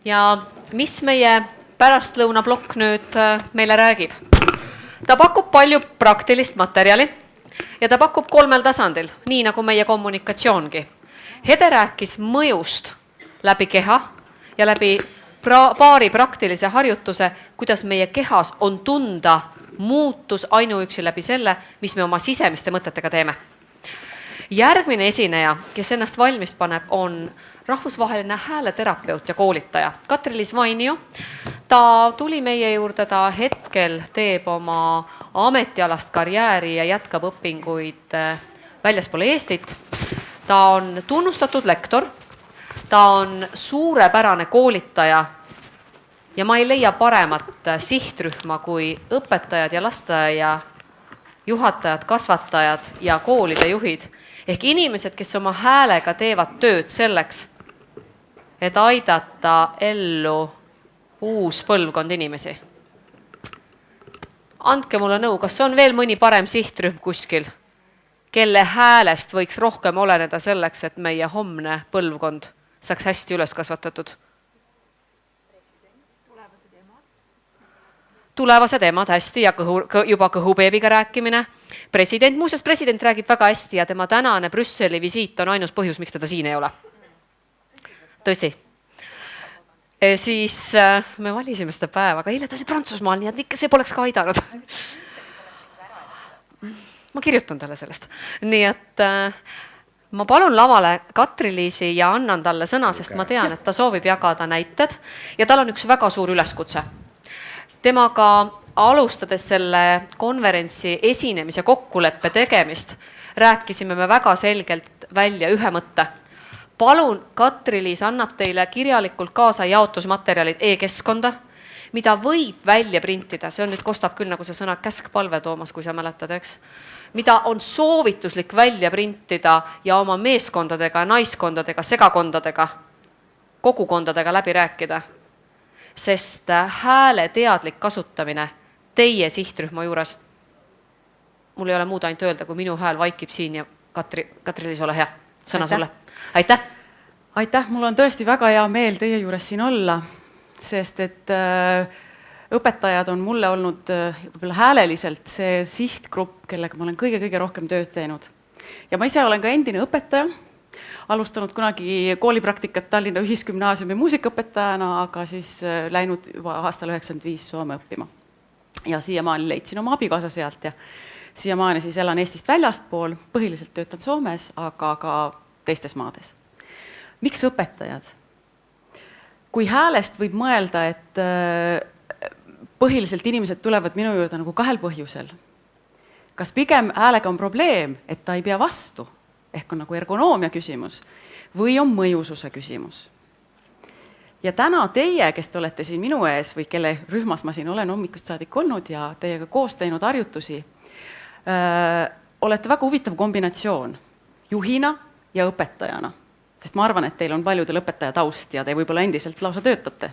Ja mis meie pärastlõunablokk nüüd meile räägib? Ta pakub palju praktilist materjali ja ta pakub 3 tasandil, nii nagu meie kommunikatsioongi. Hede rääkis mõjust läbi keha ja läbi paari praktilise harjutuse, kuidas meie kehas on tunda muutus ainuüksi läbi selle, mis me oma sisemiste mõtetega teeme. Järgmine esineja, kes ennast valmis paneb, on rahvusvaheline hääleterapeut ja koolitaja Katri-Liis Vainio. Ta tuli meie juurde, ta hetkel teeb oma ametialast karjääri ja jätkab õpinguid väljaspool Eestit. Ta on tunnustatud lektor, ta on suurepärane koolitaja ja ma ei leia paremat sihtrühma kui õpetajad ja lasteaia juhatajad, kasvatajad ja koolide juhid. Ehk inimesed, kes oma häälega teevad tööd selleks, et aidata ellu uus põlvkond inimesi. Andke mulle nõu, kas on veel mõni parem sihtrühm kuskil, kelle häälest võiks rohkem oleneda selleks, et meie homne põlvkond saaks hästi üles kasvatatud? Tulevased emad hästi ja juba kõhubeebiga rääkimine. Muuseas, president räägib väga hästi ja tema tänane Brüsseli visiit on ainus põhjus, miks teda siin ei ole. Tõsi. Siis me valisime seda päeva, aga eile ta oli Prantsusmaal, nii et ikka see poleks ka aidanud. Ma kirjutan talle sellest. Nii et ma palun lavale Katri-Liisi ja annan talle sõna, sest ma tean, et ta soovib jagada näited ja tal on üks väga suur üleskutse. Temaga alustades selle konverentsi esinemise kokkuleppe tegemist, rääkisime me väga selgelt välja ühe mõtte. Palun, Katri-Liis annab teile kirjalikult kaasa jaotusmaterjalid e-keskkonda, mida võib välja printida. See on nüüd kostab küll nagu see sõna käskpalve, Toomas, kui sa mäletad, eks? Mida on soovituslik välja printida ja oma meeskondadega, naiskondadega, segakondadega, kogukondadega läbi rääkida. Sest hääle teadlik kasutamine teie sihtrühma juures. Mul ei ole muud ainult öelda, kui minu hääl vaikib siin ja Katri-Liis, ole hea. Sõna sulle. Aitäh! Aitäh, mul on tõesti väga hea meel teie juures siin olla, sest et õpetajad on mulle olnud hääleliselt see sihtgrupp, kellega ma olen kõige rohkem tööd teinud. Ja ma ise olen ka endine õpetaja, alustanud kunagi koolipraktikat Tallinna Ühisgümnaasiumi muusikaõpetajana, aga siis läinud juba aastal 95 Soome õppima. Ja siiamaani leidsin oma abikaasa sealt ja siiamaani siis elan Eestist väljaspool, põhiliselt töötan Soomes, aga ka teistes maades. Miks õpetajad? Kui häälest võib mõelda, et põhiliselt inimesed tulevad minu juurde nagu 2 põhjusel. Kas pigem häälega on probleem, et ta ei pea vastu, ehk on nagu ergonoomia küsimus, või on mõjususe küsimus. Ja täna teie, kes te olete siin minu ees või kelle rühmas ma siin olen hommikust saadik olnud ja teiega koos teinud harjutusi, olete väga huvitav kombinatsioon juhina ja õpetajana. Sest ma arvan, et teil on paljudel õpetaja taust ja te võib-olla endiselt lausa töötate.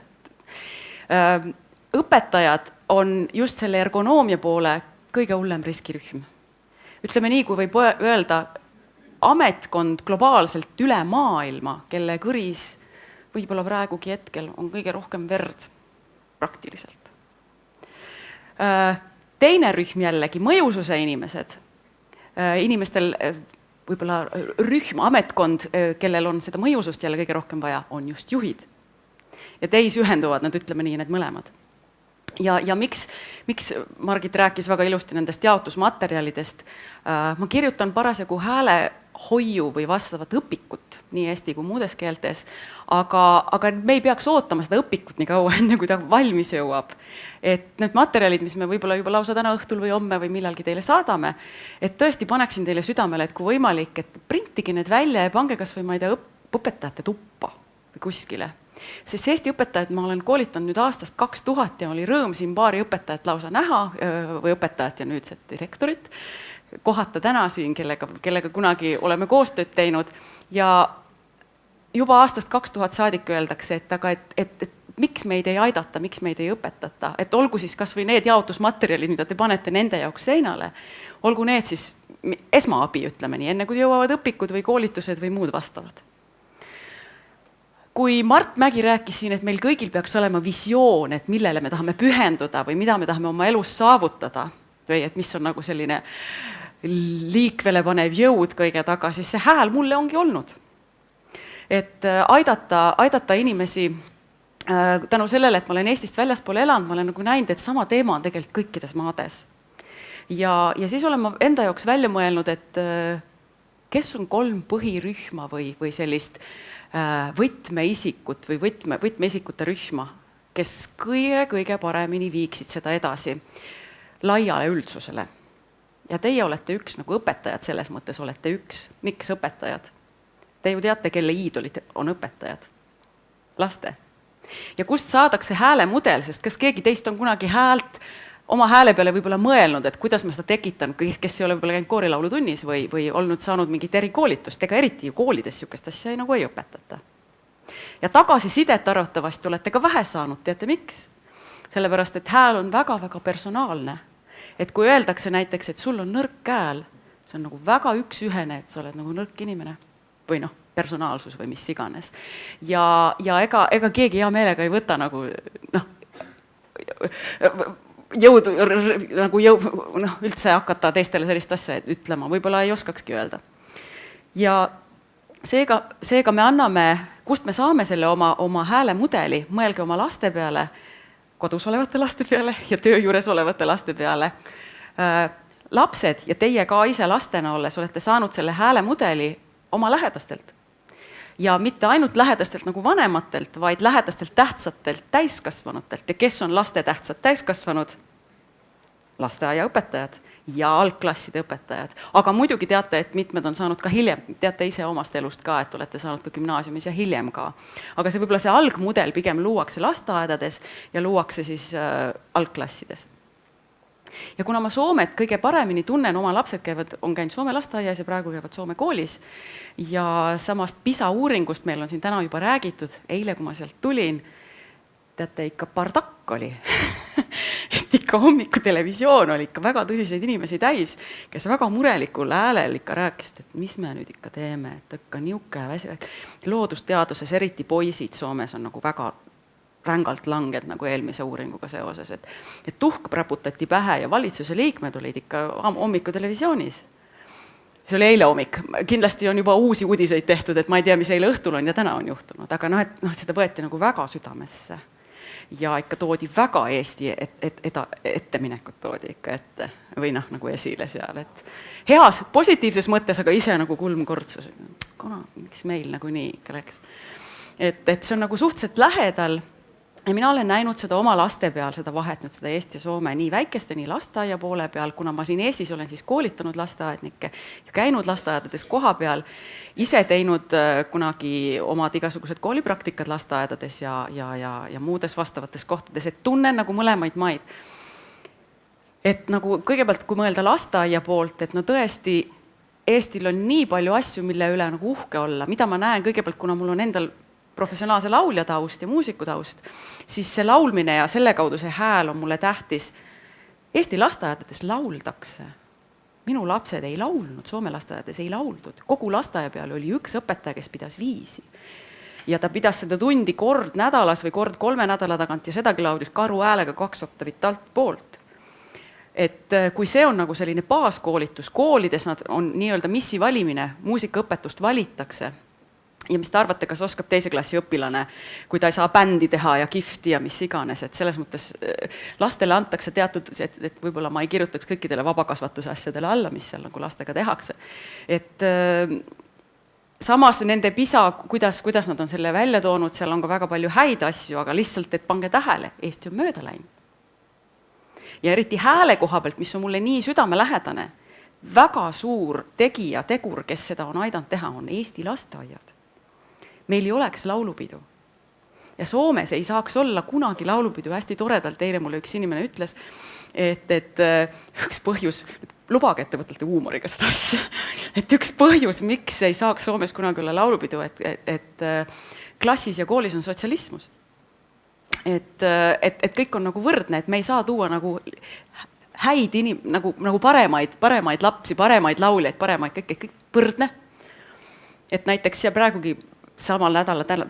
Õpetajad on just selle ergonoomia poole kõige hullem riskirühm. Ütleme nii, kui võib öelda ametkond globaalselt üle maailma, kelle kõris võib-olla praegugi hetkel on kõige rohkem verd praktiliselt. Teine rühm jällegi, mõjususe inimesed, inimestel võib-olla rühm, ametkond, kellel on seda mõjusust jälle kõige rohkem vaja, on just juhid. Ja teis ühenduvad nad, ütleme nii, need mõlemad. Ja miks Margit rääkis väga ilusti nendest jaotusmaterjalidest, ma kirjutan parasjagu häälehoiu või vastavat õpikut, nii eesti kui muudes keeltes, aga me ei peaks ootama seda õpikut nii kaua enne, kui ta valmis jõuab. Et need materjalid, mis me võib-olla juba lausa täna õhtul või homme või millalgi teile saadame, et tõesti paneksin teile südamele, et kui võimalik, et printige need välja ja pange kas või, ma ei tea, õpetajate tuppa või kuskile. Sest Eesti õpetajad ma olen koolitanud nüüd aastast 2000 ja oli rõõm siin paari õpetajat lausa näha või õpetajat ja nüüdset direktorit kohata täna siin, kellega kunagi oleme koostööd teinud ja juba aastast 2000 saadik öeldakse, et miks meid ei aidata, miks meid ei õpetata, et olgu siis kas või need jaotusmaterjalid, mida te panete nende jaoks seinale, olgu need siis esmaabi, ütleme nii, enne kui jõuavad õpikud või koolitused või muud vastavad. kui Mart Mägi rääkis siin, et meil kõigil peaks olema visioon, et millele me tahame pühenduda või mida me tahame oma elus saavutada või et mis on nagu selline liikvele panev jõud kõige taga, siis see hääl mulle ongi olnud. Et aidata inimesi tänu sellele, et ma olen Eestist väljaspool elanud, ma olen nagu näinud, et sama teema on tegelikult kõikides maades. Ja siis olen ma enda jaoks välja mõelnud, et kes on 3 põhirühma või sellist võtmeisikut või võtmeisikute rühma, kes kõige paremini viiksid seda edasi laiale üldsusele. Ja teie olete üks, nagu õpetajad selles mõttes olete üks. Miks õpetajad? Te ju teate, kelle iidolid on õpetajad. Laste. Ja kust saadakse häälemudel, sest kas keegi teist on kunagi oma hääle peale võib-olla mõelnud, et kuidas ma seda tekitan, kes ei ole võib-olla käinud koorilaulutunnis või olnud saanud mingit erikoolitust, ega eriti ju koolides sihukest asja nagu ei õpetata. Ja tagasisidet arvatavasti olete ka vähe saanud, teate miks? Sellepärast, et hääl on väga-väga personaalne. Et kui öeldakse näiteks, et sul on nõrk hääl, see on nagu väga üksühene, et sa oled nagu nõrk inimene või personaalsus või mis iganes. Ja ega keegi hea meelega ei võta nagu jõudu, nagu üldse hakata teistele sellist asja ütlema, võib-olla ei oskakski öelda. Ja seega me anname, kust me saame selle oma häälemudeli, mõelge oma laste peale, kodus olevate laste peale ja töö juures olevate laste peale. Lapsed ja teie ka ise lastena olles olete saanud selle häälemudeli oma lähedastelt. Ja mitte ainult lähedastelt nagu vanematelt, vaid lähedastelt tähtsatelt täiskasvanutelt. Ja kes on laste tähtsad täiskasvanud? Lasteaiaõpetajad ja algklasside õpetajad. Aga muidugi teate, et mitmed on saanud ka hiljem, teate ise omast elust ka, et olete saanud ka gümnaasiumis ja hiljem ka. Aga see võib-olla see algmudel pigem luuakse lasteaedades ja luuakse siis algklassides. Ja kuna ma Soomet kõige paremini tunnen, oma lapsed on käinud Soome lasteaias ja praegu käivad Soome koolis ja samast PISA uuringust meil on siin täna juba räägitud, eile kui ma sealt tulin, teate ikka bardakk oli. Et ikka hommiku televisioon oli ikka väga tõsiseid inimesi täis, kes väga murelikul häälel ikka rääkist, et mis me nüüd ikka teeme, et ikka niuke loodusteaduses, eriti poisid Soomes on nagu väga rängalt langed nagu eelmise uuringuga seoses, et tuhk praputati pähe ja valitsuse liikmed olid ikka hommiku televisioonis. See oli eile hommik. Kindlasti on juba uusi uudiseid tehtud, et ma ei tea, mis eile õhtul on ja täna on juhtunud, aga seda võeti nagu väga südamesse. Ja ikka toodi väga Eesti etteminekut toodi ikka ette või nagu esile seal. Et heas, positiivses mõttes, aga ise nagu kulmkortsus. Miks meil nagu nii ikka läks? Et see on nagu suhteliselt lähedal. Ja mina olen näinud seda oma laste peal, seda vahet nüüd seda Eesti ja Soome nii väikeste, nii lasteaia poole peal, kuna ma siin Eestis olen siis koolitanud lasteaednikke ja käinud lasteaedades koha peal, ise teinud kunagi omad igasugused koolipraktikad lasteaedades ja muudes vastavates kohtades, et tunnen nagu mõlemaid maid. Et nagu kõigepealt, kui mõelda lasteaia poolt, et tõesti Eestil on nii palju asju, mille üle nagu uhke olla, mida ma näen kõigepealt, kuna mul on endal professionaalse lauljataust ja muusikutaust, siis see laulmine ja selle kaudu see hääl on mulle tähtis. Eesti lasteaedades lauldakse. Minu lapsed ei laulnud, Soome lasteaedades ei lauldud. Kogu lasteaia peal oli üks õpetaja, kes pidas viisi. Ja ta pidas seda tundi kord nädalas või kord 3 nädala tagant ja sedagi laulis karu häälega 2 oktavit alt poolt. Et kui see on nagu selline baaskoolitus, koolides nad on nii-öelda missi valimine, muusikaõpetust valitakse. Ja mis te arvate, kas oskab teise klassi õpilane, kui ta ei saa bändi teha ja kifti ja mis iganes, et selles mõttes lastele antakse teatud, et võib-olla ma ei kirjutaks kõikidele vabakasvatuse asjadele alla, mis seal nagu lastega tehakse. Et samas nende PISA, kuidas nad on selle välja toonud, seal on ka väga palju häid asju, aga lihtsalt, et pange tähele, Eesti on mööda läinud. Ja eriti hääle koha pealt, mis on mulle nii südamelähedane, väga suur tegija, tegur, kes seda on aidanud teha, on Eesti lasteaiad. Meil ei oleks laulupidu. Ja Soomes ei saaks olla kunagi laulupidu. Hästi toredalt eile mulle üks inimene ütles, et üks põhjus, lubage, et te võtate huumoriga seda asja, et üks põhjus, miks ei saaks Soomes kunagi olla laulupidu, et klassis ja koolis on sotsialismus. Et kõik on nagu võrdne, et me ei saa tuua nagu häid nagu paremaid lapsi, paremaid lauljaid, paremaid kõik võrdne. Et näiteks ja praegugi samal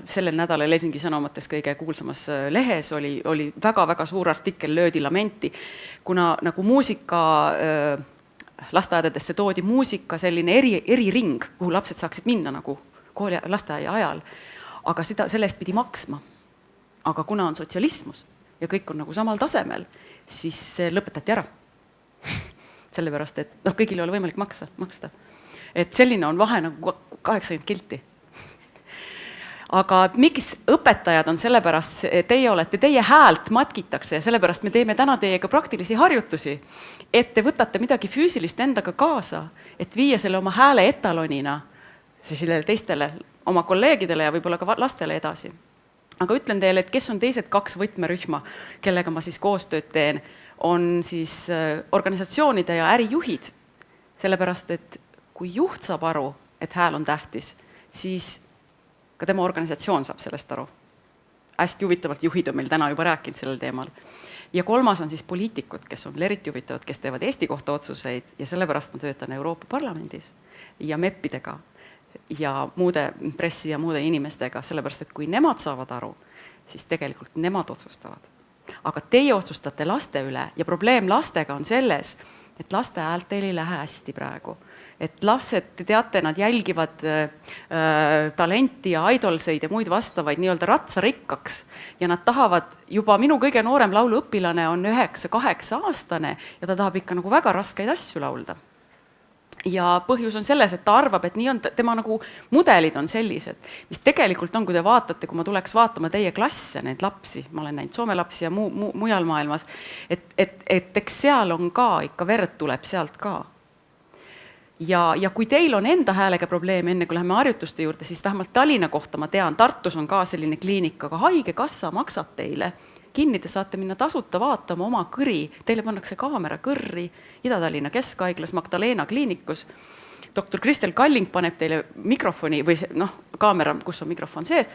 sellel nädalal Helsingi Sanomates kõige kuulsamas lehes oli väga-väga suur artikkel, löödi lamenti, kuna nagu muusika, lasteaedadesse toodi muusika selline eriring, kuhu lapsed saaksid minna nagu kooli lasteaia ajal, aga selle eest pidi maksma. Aga kuna on sotsialismus ja kõik on nagu samal tasemel, siis see lõpetati ära. Sellepärast, et kõigil ei ole võimalik maksta. Et selline on vahe nagu 80 kilti. Aga miks õpetajad on sellepärast, teie häält matkitakse ja sellepärast me teeme täna teiega praktilisi harjutusi, et te võtate midagi füüsilist endaga kaasa, et viia selle oma hääle etalonina sellele teistele, oma kolleegidele ja võib-olla ka lastele edasi. Aga ütlen teile, et kes on teised 2 võtmerühma, kellega ma siis koostööd teen, on siis organisatsioonide ja ärijuhid. Sellepärast, et kui juht saab aru, et hääl on tähtis, siis ka tema organisatsioon saab sellest aru. Hästi huvitavalt juhid on meil täna juba rääkinud sellel teemal. Ja 3. on siis poliitikud, kes on eriti huvitavad, kes teevad Eesti kohta otsuseid ja sellepärast ma töötan Euroopa Parlamendis ja MEP-idega ja muude pressi ja muude inimestega, sellepärast, et kui nemad saavad aru, siis tegelikult nemad otsustavad. Aga teie otsustate laste üle ja probleem lastega on selles, et laste häält teil ei lähe hästi praegu. Et lapsed, te teate, nad jälgivad talenti ja idolseid ja muid vastavaid nii-öelda ratsarikkaks ja nad tahavad, juba minu kõige noorem lauluõpilane on 9-8 aastane ja ta tahab ikka nagu väga raskeid asju laulda. Ja põhjus on selles, et ta arvab, et nii on, tema nagu mudelid on sellised, mis tegelikult on, kui te vaatate, kui ma tuleks vaatama teie klasse, neid lapsi, ma olen näinud Soome lapsi ja mujal maailmas, et eks seal on ka, ikka verd tuleb sealt ka. Ja kui teil on enda häälega probleem, enne kui läheme harjutuste juurde, siis vähemalt Tallinna kohta ma tean, Tartus on ka selline kliinik, aga haigekassa maksab teile. Kinni te saate minna tasuta vaatama oma kõri, teile pannakse kaamera kõrri Ida-Tallinna Keskhaiglas, Magdalena kliinikus. Doktor Kristel Kalling paneb teile mikrofoni või kaamera, kus on mikrofon sees,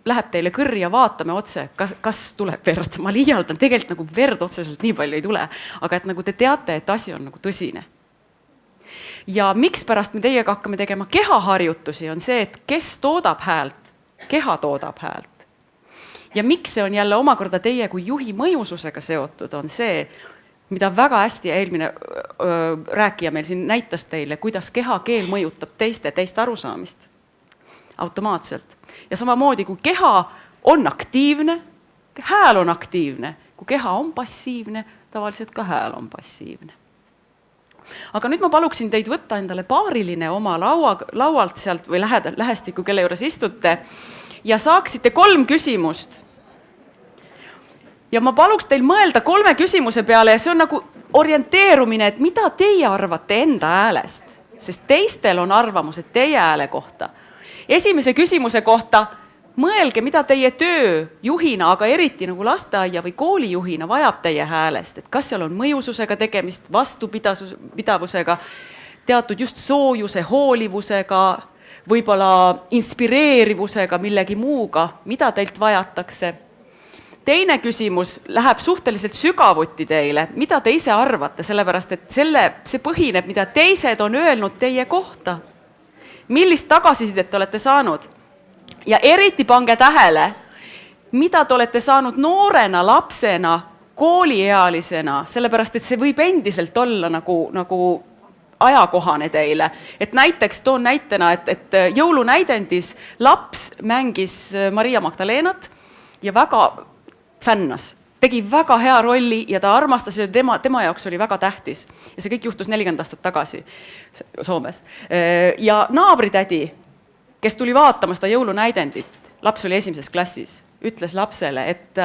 läheb teile kõrri ja vaatame otse, kas tuleb verd. Ma liialdan, tegelikult nagu verd otseselt nii palju ei tule, aga et nagu te teate, et asi on nagu tõsine. Ja miks pärast me teiega hakkame tegema kehaharjutusi on see, et kes toodab häält, keha toodab häält. Ja miks see on jälle omakorda teie kui juhi mõjususega seotud, on see, mida väga hästi eelmine rääkija meil siin näitas teile, kuidas kehakeel mõjutab teist arusaamist automaatselt. Ja samamoodi, kui keha on aktiivne, hääl on aktiivne, kui keha on passiivne, tavaliselt ka hääl on passiivne. Aga nüüd ma paluksin teid võtta endale paariline oma laualt sealt või lähestikku, kelle juures istute ja saaksite 3 küsimust. Ja ma paluks teil mõelda 3 küsimuse peale ja see on nagu orienteerumine, et mida teie arvate enda häälest, sest teistel on arvamused teie hääle kohta. Esimese küsimuse kohta mõelge, mida teie töö juhina, aga eriti nagu lasteaia või koolijuhina vajab teie häälest, et kas seal on mõjususega tegemist, vastupidavusega, teatud just soojuse, hoolivusega, võib-olla inspireerivusega, millegi muuga, mida teilt vajatakse. Teine küsimus läheb suhteliselt sügavuti teile, mida te ise arvate, sellepärast et see põhineb, mida teised on öelnud teie kohta. Millist tagasisidet olete saanud? Ja eriti pange tähele, mida te olete saanud noorena, lapsena, kooliealisena, sellepärast et see võib endiselt olla nagu ajakohane teile. Et näiteks toon näitena, et jõulunäidendis laps mängis Maria Magdalenat ja väga fännas. Tegi väga hea rolli ja ta armastas ja tema jaoks oli väga tähtis. Ja see kõik juhtus 40 aastat tagasi Soomes. Ja naabritädi, kes tuli vaatama seda jõulunäidendit, laps oli 1. klassis, ütles lapsele, et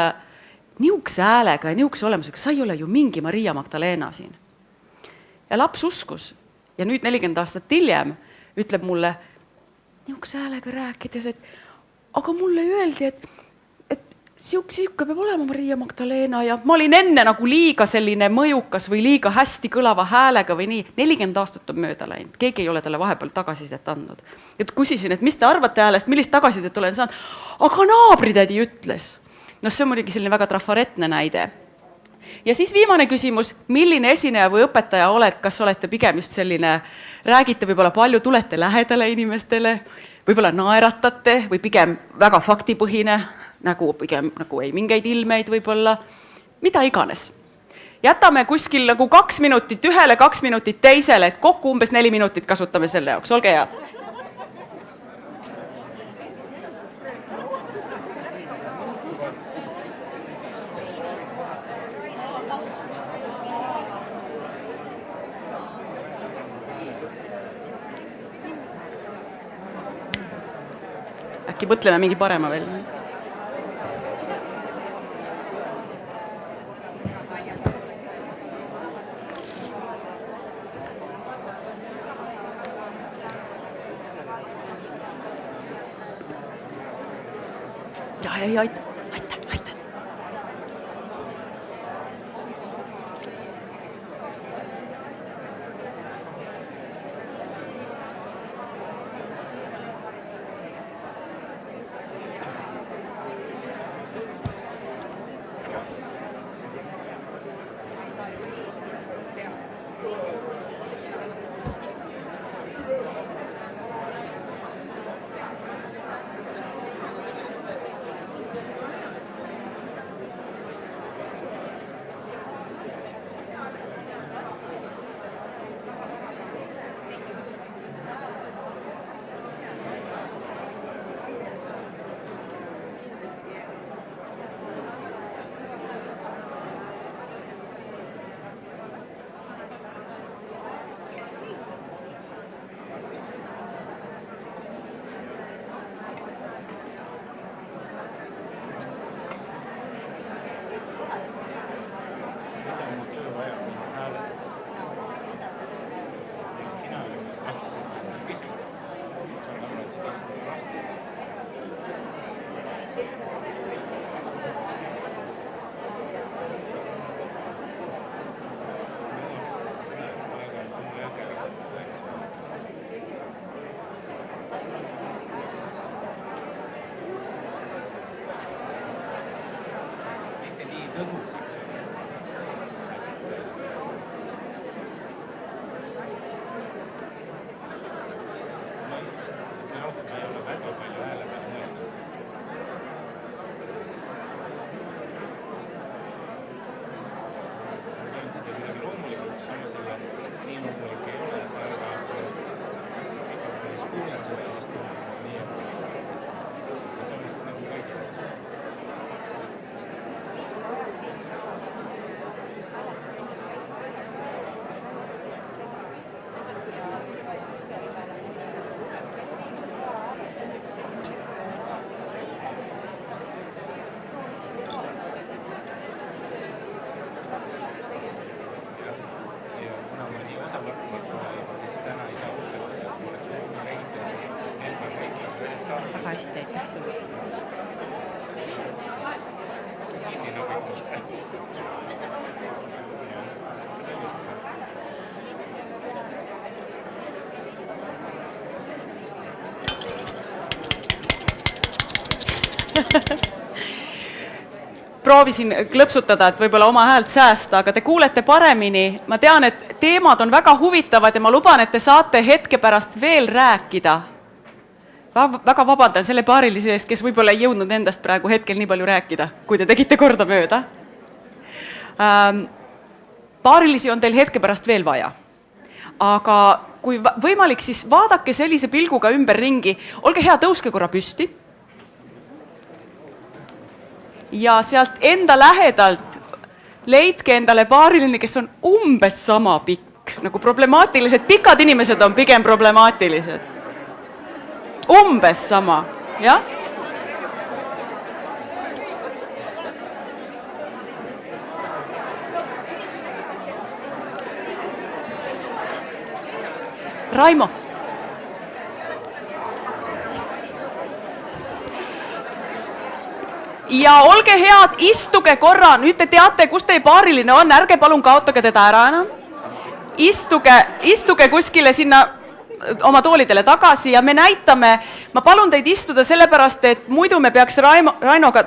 niukse häälega ja niukse olemusega, sa ei ole ju mingi Maria Magdalena siin. Ja laps uskus. Ja nüüd 40 aastat hiljem ütleb mulle, niukse häälega rääkides, et aga mulle öeldi, et siuke peab olema Maria Magdalena ja ma olin enne nagu liiga selline mõjukas või liiga hästi kõlava häälega või nii. 40 aastat on mööda läinud, keegi ei ole talle vahepeal tagasisidet andnud. Et küsisin, et mis te arvate häälest, millist tagasisidet olen saanud? Aga naabritädi ütles. See on muidugi selline väga trafaretne näide. Ja siis viimane küsimus, milline esineja või õpetaja oled, kas olete pigem just selline, räägite võib-olla palju, tulete lähedale inimestele võib-olla naeratate või pigem väga faktipõhine, pigem ei mingeid ilmeid võib-olla, mida iganes. Jätame kuskil 2 minutit ühele, 2 minutit teisele, et kokku umbes 4 minutit kasutame selle jaoks, olge head. Äkki mõtleme mingi parema veel. Ei, aitäh. hästi, aitäh sulle. Proovisin klõpsutada, et võib-olla oma häält säästa, aga te kuulete paremini. Ma tean, et teemad on väga huvitavad ja ma luban, et te saate hetke pärast veel rääkida. Väga vabandan selle paarilise eest, kes võib-olla ei jõudnud endast praegu hetkel nii palju rääkida, kui te tegite korda mööda. Paarilisi on teil hetke pärast veel vaja. Aga kui võimalik, siis vaadake sellise pilguga ümberringi. Olge hea, tõuske korra püsti. Ja sealt enda lähedalt leidke endale paariline, kes on umbes sama pikk. Nagu problemaatilised, pikad inimesed on pigem problemaatilised. Umbes sama, jah? Raimo. Ja olge head, istuge korra, nüüd te teate, kus teie paariline on, ärge palun kaotage teda ära enam. Istuge kuskile sinna oma toolidele tagasi ja me näitame, ma palun teid istuda sellepärast, et muidu me peaks Rainoga,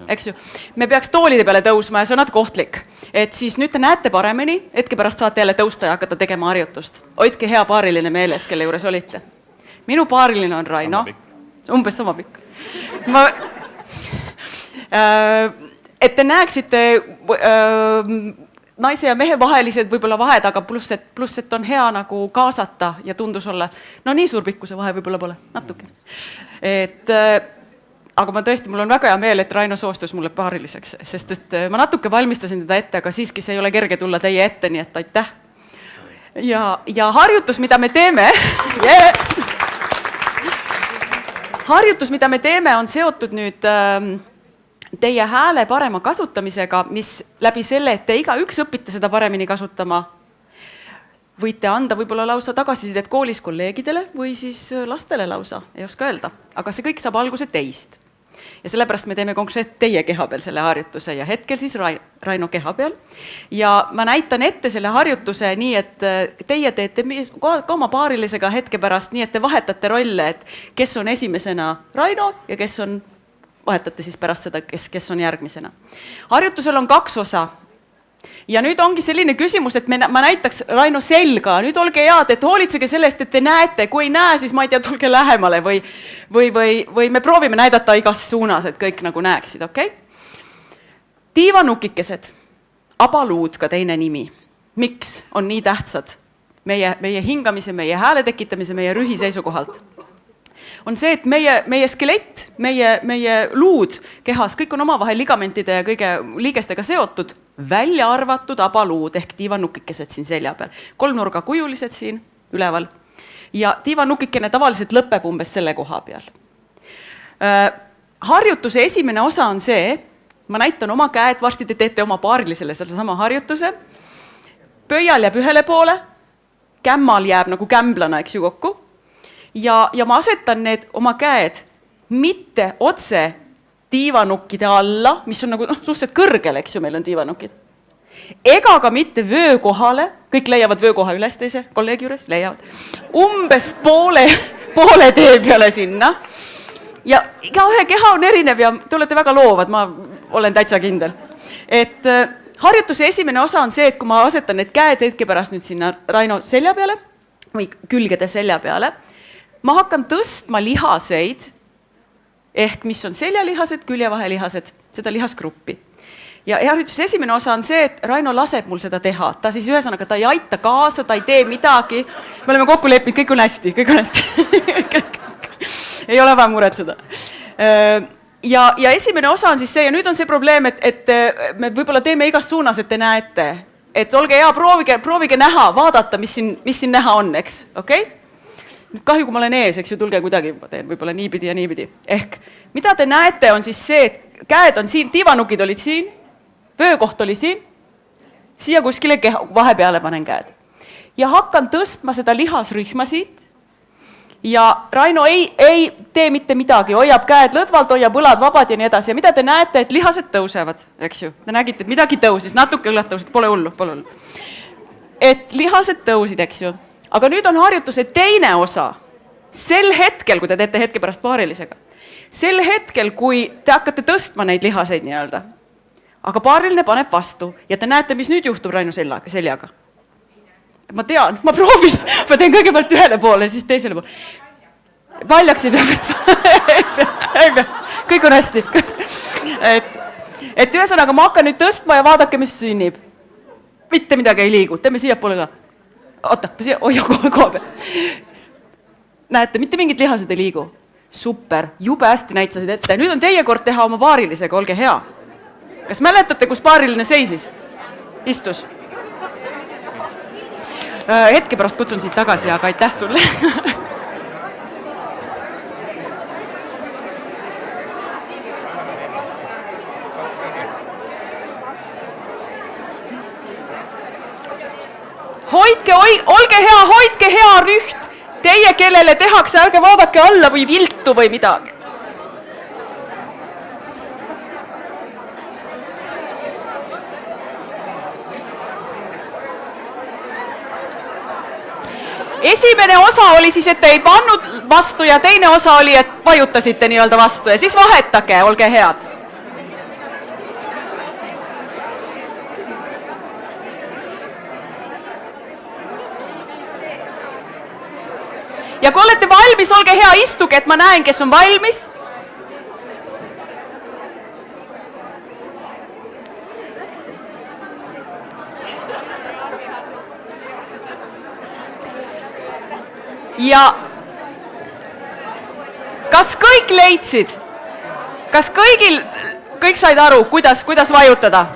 eks ju, me peaks toolide peale tõusma ja see on natuke ohtlik. Et siis nüüd te näete paremini, hetke pärast saate jälle tõusta ja hakata tegema harjutust. Hoidke hea paariline meeles, kelle juures olite. minu paariline on Raino, umbes sama pikk. Et te näeksite naise ja mehe vahelised võib-olla vahed, aga pluss, et on hea nagu kaasata ja tundus olla, no nii suur pikkuse vahe võib-olla pole, natuke. Aga ma tõesti, mul on väga hea meel, et Raino soostus mulle paariliseks, sest et ma natuke valmistasin teda ette, aga siiski see ei ole kerge tulla teie ette, nii et aitäh. Ja harjutus, mida me teeme, harjutus, mida me teeme, on seotud nüüd teie hääle parema kasutamisega, mis läbi selle, et te igaüks õpite seda paremini kasutama, võite anda võib-olla lausa tagasisidet koolis kolleegidele või siis lastele lausa, ei oska öelda. Aga see kõik saab alguse teist. Ja sellepärast me teeme konkreetselt teie keha peal selle harjutuse ja hetkel siis Raino keha peal. Ja ma näitan ette selle harjutuse nii, et teie teete ka oma paarilisega hetke pärast nii, et te vahetate rolle, et kes on esimesena Raino ja kes on vahetate siis pärast seda, kes on järgmisena. Harjutusel on 2 osa. Ja nüüd ongi selline küsimus, et ma näitaks Raino selga. Nüüd olge head, et hoolitsege sellest, et te näete. Kui ei näe, siis ma ei tea, tulge lähemale või me proovime näidata igas suunas, et kõik nagu näeksid, okei? Tiivanukikesed, abaluud ka teine nimi. Miks on nii tähtsad meie hingamise, meie hääle tekitamise, meie rühi seisukohalt? On see, et meie skelett, meie luud kehas, kõik on omavahel ligamentide ja kõige liigestega seotud, välja arvatud abaluud ehk tiivanukikesed siin selja peal. 3-nurga kujulised siin üleval ja tiivanukikene tavaliselt lõpeb umbes selle koha peal. Harjutuse esimene osa on see, ma näitan oma käed, varsti te teete oma paarilisele sellesama harjutuse, pöial jääb ühele poole, kämmal jääb nagu kämblana, eks ju, kokku. Ja ma asetan need oma käed mitte otse tiivanukkide alla, mis on nagu suhteliselt kõrgel, eks ju, meil on tiivanukid. Ega ka mitte vöökohale, kõik leiavad vöökoha üles teise kolleegi juures, leiavad. Umbes poole tee peale sinna. Ja iga ühe keha on erinev ja te olete väga loovad, ma olen täitsa kindel. Et harjutuse esimene osa on see, et kui ma asetan need käed hetke pärast nüüd sinna Raino selja peale või külgede selja peale, ma hakkan tõstma lihaseid, ehk mis on seljalihased, küljevahelihased, seda lihasgruppi. Ja harjutuse esimene osa on see, et Raino laseb mul seda teha. Ta siis ühesõnaga, ta ei aita kaasa, ta ei tee midagi. Me oleme kokku leppinud, kõik on hästi, kõik on hästi. Ei ole vaja muretseda. Ja esimene osa on siis see, ja nüüd on see probleem, et me võib-olla teeme igas suunas, et te näete. Et olge hea, proovige näha, vaadata, mis siin näha on, eks, okei? Nüüd kahju, kui ma olen ees, eks ju, tulge kuidagi, ma teen võib-olla niipidi ja niipidi. Ehk, mida te näete on siis see, et käed on siin, tiivanukid olid siin, vöökoht oli siin, siia kuskile vahepeale panen käed. Ja hakkan tõstma seda lihasrühma siit ja Raino ei tee mitte midagi, hoiab käed lõdvalt, hoiab õlad vabad ja nii edasi. Ja mida te näete, et lihased tõusevad, eks ju? Te nägite, et midagi tõusis, natuke õlad tõusid, pole hullu. Et lihased tõusid, eks ju? Aga nüüd on harjutuse teine osa. Sel hetkel, kui te teete hetke pärast paarilisega, sel hetkel, kui te hakkate tõstma neid lihaseid nii-öelda, aga paariline paneb vastu ja te näete, mis nüüd juhtub Raino seljaga. Ma tean, ma proovin, ma teen kõigepealt ühele poole, siis teisele poole. Paljaks ei pea, kõik on hästi. Et ühesõnaga, ma hakkan nüüd tõstma ja vaadake, mis sünnib. Mitte midagi ei liigu, teeme siia poole ka. Oota, hoia koha peal. Näete, mitte mingid lihased ei liigu. Super, jube hästi näitasid ette. Nüüd on teie kord teha oma paarilisega, olge hea. Kas mäletate, kus paariline seisis? Istus. Hetke pärast kutsun siit tagasi, aga aitäh sulle. Olge hea rüht, teie, kellele tehakse, ärge vaadake alla või viltu või midagi. Esimene osa oli siis, et te ei pannud vastu ja teine osa oli, et vajutasite nii-öelda vastu ja siis vahetage, olge head. ja kui olete valmis, olge hea, istuge, et ma näen, kes on valmis. Ja kas kõik leidsid? Kas kõik said aru, kuidas vajutada?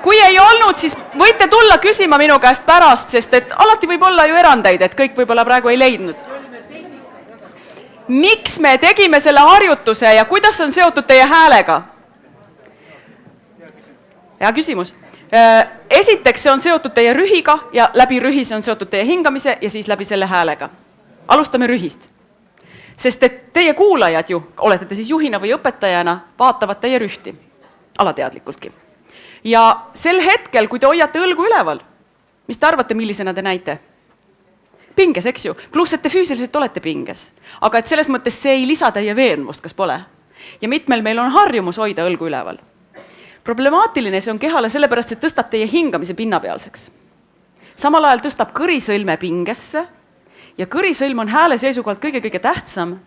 Kui ei olnud, siis võite tulla küsima minu käest pärast, sest et alati võib olla ju erandeid, et kõik võib-olla praegu ei leidnud. Miks me tegime selle harjutuse ja kuidas on seotud teie häälega? Hea küsimus. Esiteks see on seotud teie rühiga ja läbi rühi see on seotud teie hingamise ja siis läbi selle häälega. Alustame rühist. Sest et teie kuulajad ju, olete te siis juhina või õpetajana, vaatavad teie rühti. Alateadlikultki. Ja sel hetkel, kui te hoiate õlgu üleval, mis te arvate, millisena te näite? Pinges, eks ju? Pluss, et te füüsiliselt olete pinges. Aga et selles mõttes see ei lisa teie veenvust, kas pole? Ja mitmel meil on harjumus hoida õlgu üleval. Problemaatiline see on kehale sellepärast, et tõstab teie hingamise pinnapealseks. Samal ajal tõstab kõrisõlme pingesse ja kõrisõlm on hääle seisukohalt kõige tähtsam,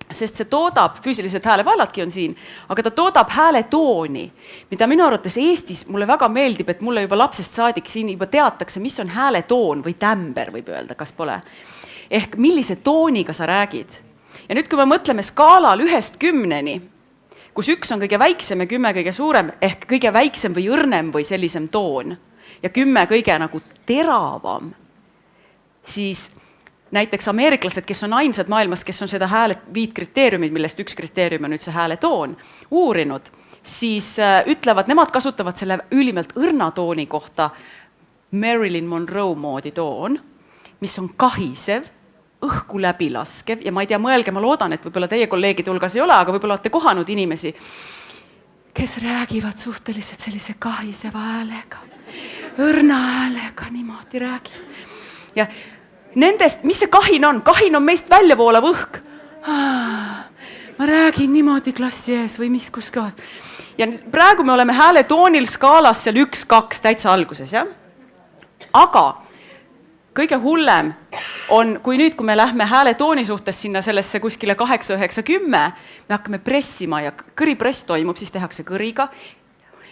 sest see toodab, füüsiliselt häälevaeladki on siin, aga ta toodab hääle tooni, mida minu arvates Eestis mulle väga meeldib, et mulle juba lapsest saadik siin juba teatakse, mis on hääle toon või tämber, võib öelda, kas pole. Ehk millise tooniga sa räägid. Ja nüüd, kui me mõtleme skaalal 1–10, kus 1 on kõige väiksem ja 10 kõige suurem, ehk kõige väiksem või õrnem või sellisem toon ja 10 kõige nagu teravam, siis näiteks ameeriklased, kes on ainsad maailmas, kes on seda 5 kriteeriumid, millest 1 kriteerium on nüüd see hääle toon, uurinud, siis ütlevad, nemad kasutavad selle ülimalt õrna tooni kohta Marilyn Monroe moodi toon, mis on kahisev, õhku läbi laskev ja ma ei tea, mõelge, ma loodan, et võib-olla teie kolleegide hulgas ei ole, aga võib-olla olete kohanud inimesi, kes räägivad suhteliselt sellise kahiseva häälega, õrna häälega, niimoodi räägib. Ja nendest, mis see kahin on? Kahin on meist väljavoolav õhk. Ma räägin niimoodi klassi ees või mis kus ka. Ja praegu me oleme hääle toonil skaalas seal 1–2 täitsa alguses, jah? Aga kõige hullem on, kui nüüd, kui me lähme hääle tooni suhtes sinna sellesse kuskile 8–9–10, me hakkame pressima ja kõripress toimub, siis tehakse kõriga.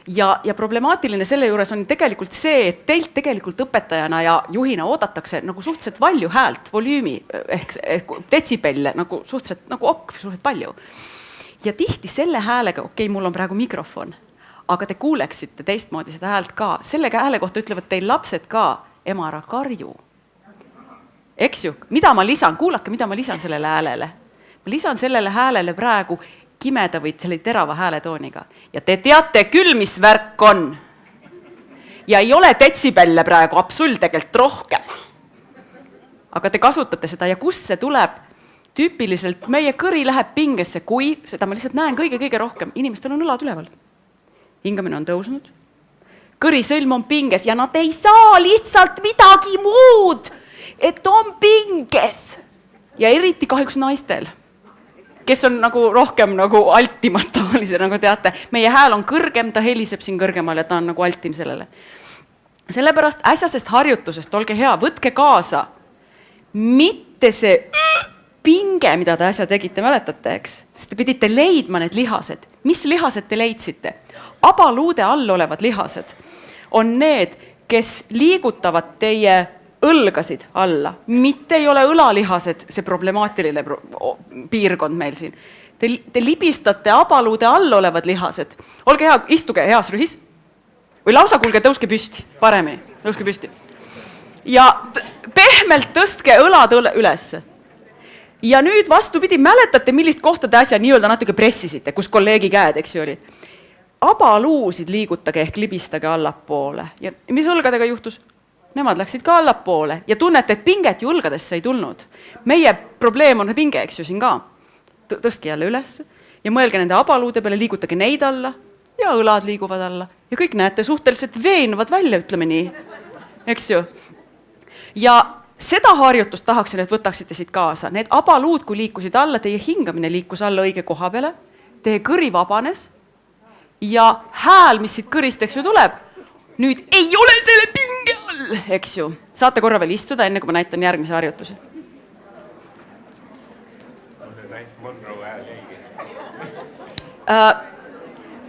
Ja problemaatiline selle juures on tegelikult see, et teilt tegelikult õpetajana ja juhina oodatakse nagu suhteliselt valju häält, volüümi ehk detsibelle, nagu suhteliselt nagu suhteliselt palju. Ja tihti selle häälega, okei, mul on praegu mikrofon, aga te kuuleksite teistmoodi seda häält ka. Selle hääle kohta ütlevad teil lapsed ka, ema, ära karju. Eks ju, mida ma lisan? Kuulake, mida ma lisan sellele häälele. Ma lisan sellele häälele praegu kimeda või selle terava hääletooniga. Ja te teate küll, mis värk on. Ja ei ole detsibelle praegu absoluutselt rohkem. Aga te kasutate seda ja kust see tuleb? Tüüpiliselt meie kõri läheb pingesse, kui seda ma lihtsalt näen kõige rohkem. Inimestel on õlad üleval. Hingamine on tõusnud. Kõrisõlm on pinges ja nad ei saa lihtsalt midagi muud, et on pinges. Ja eriti kahjuks naistel, kes on nagu rohkem nagu altimad tavalise, nagu teate. Meie hääl on kõrgem, ta heliseb siin kõrgemal ja ta on nagu altim sellele. Sellepärast äsjasest harjutusest, olge hea, võtke kaasa. Mitte see pinge, mida te äsja tegite, mäletate, eks? Sest te pidite leidma need lihased. Mis lihased te leidsite? Abaluude all olevad lihased on need, kes liigutavad teie õlgasid alla. Mitte ei ole õlalihased, see problemaatiline piirkond meil siin. Te libistate abaluude all olevad lihased. Olge hea, istuge heas rühis. Või lausa kuulge, tõuske püsti. Paremini, tõuske püsti. Ja pehmelt tõstke õlad üles. Ja nüüd vastupidi, mäletate, millist kohta te äsja nii-öelda natuke pressisite, kus kolleegi käed, eks ju olid. Abaluusid liigutage ehk libistage allapoole. Ja mis õlgadega juhtus? Nemad läksid ka allapoole ja tunnete, et pinget ju õlgadesse ei tulnud. Meie probleem on pinge, eks ju siin ka. Tõstke jälle üles ja mõelge nende abaluude peale, liigutage neid alla ja õlad liiguvad alla. Ja kõik näete suhteliselt veenvad välja, ütleme nii. Eks ju? Ja seda harjutust tahaksin, et võtaksite siit kaasa. Need abaluud, kui liikusid alla, teie hingamine liikus alla õige koha peale, teie kõri vabanes ja hääl, mis siit kõrist, eks ju, tuleb, nüüd ei ole selle pinge all, eks ju. Saate korra veel istuda, enne kui ma näitan järgmise harjutuse.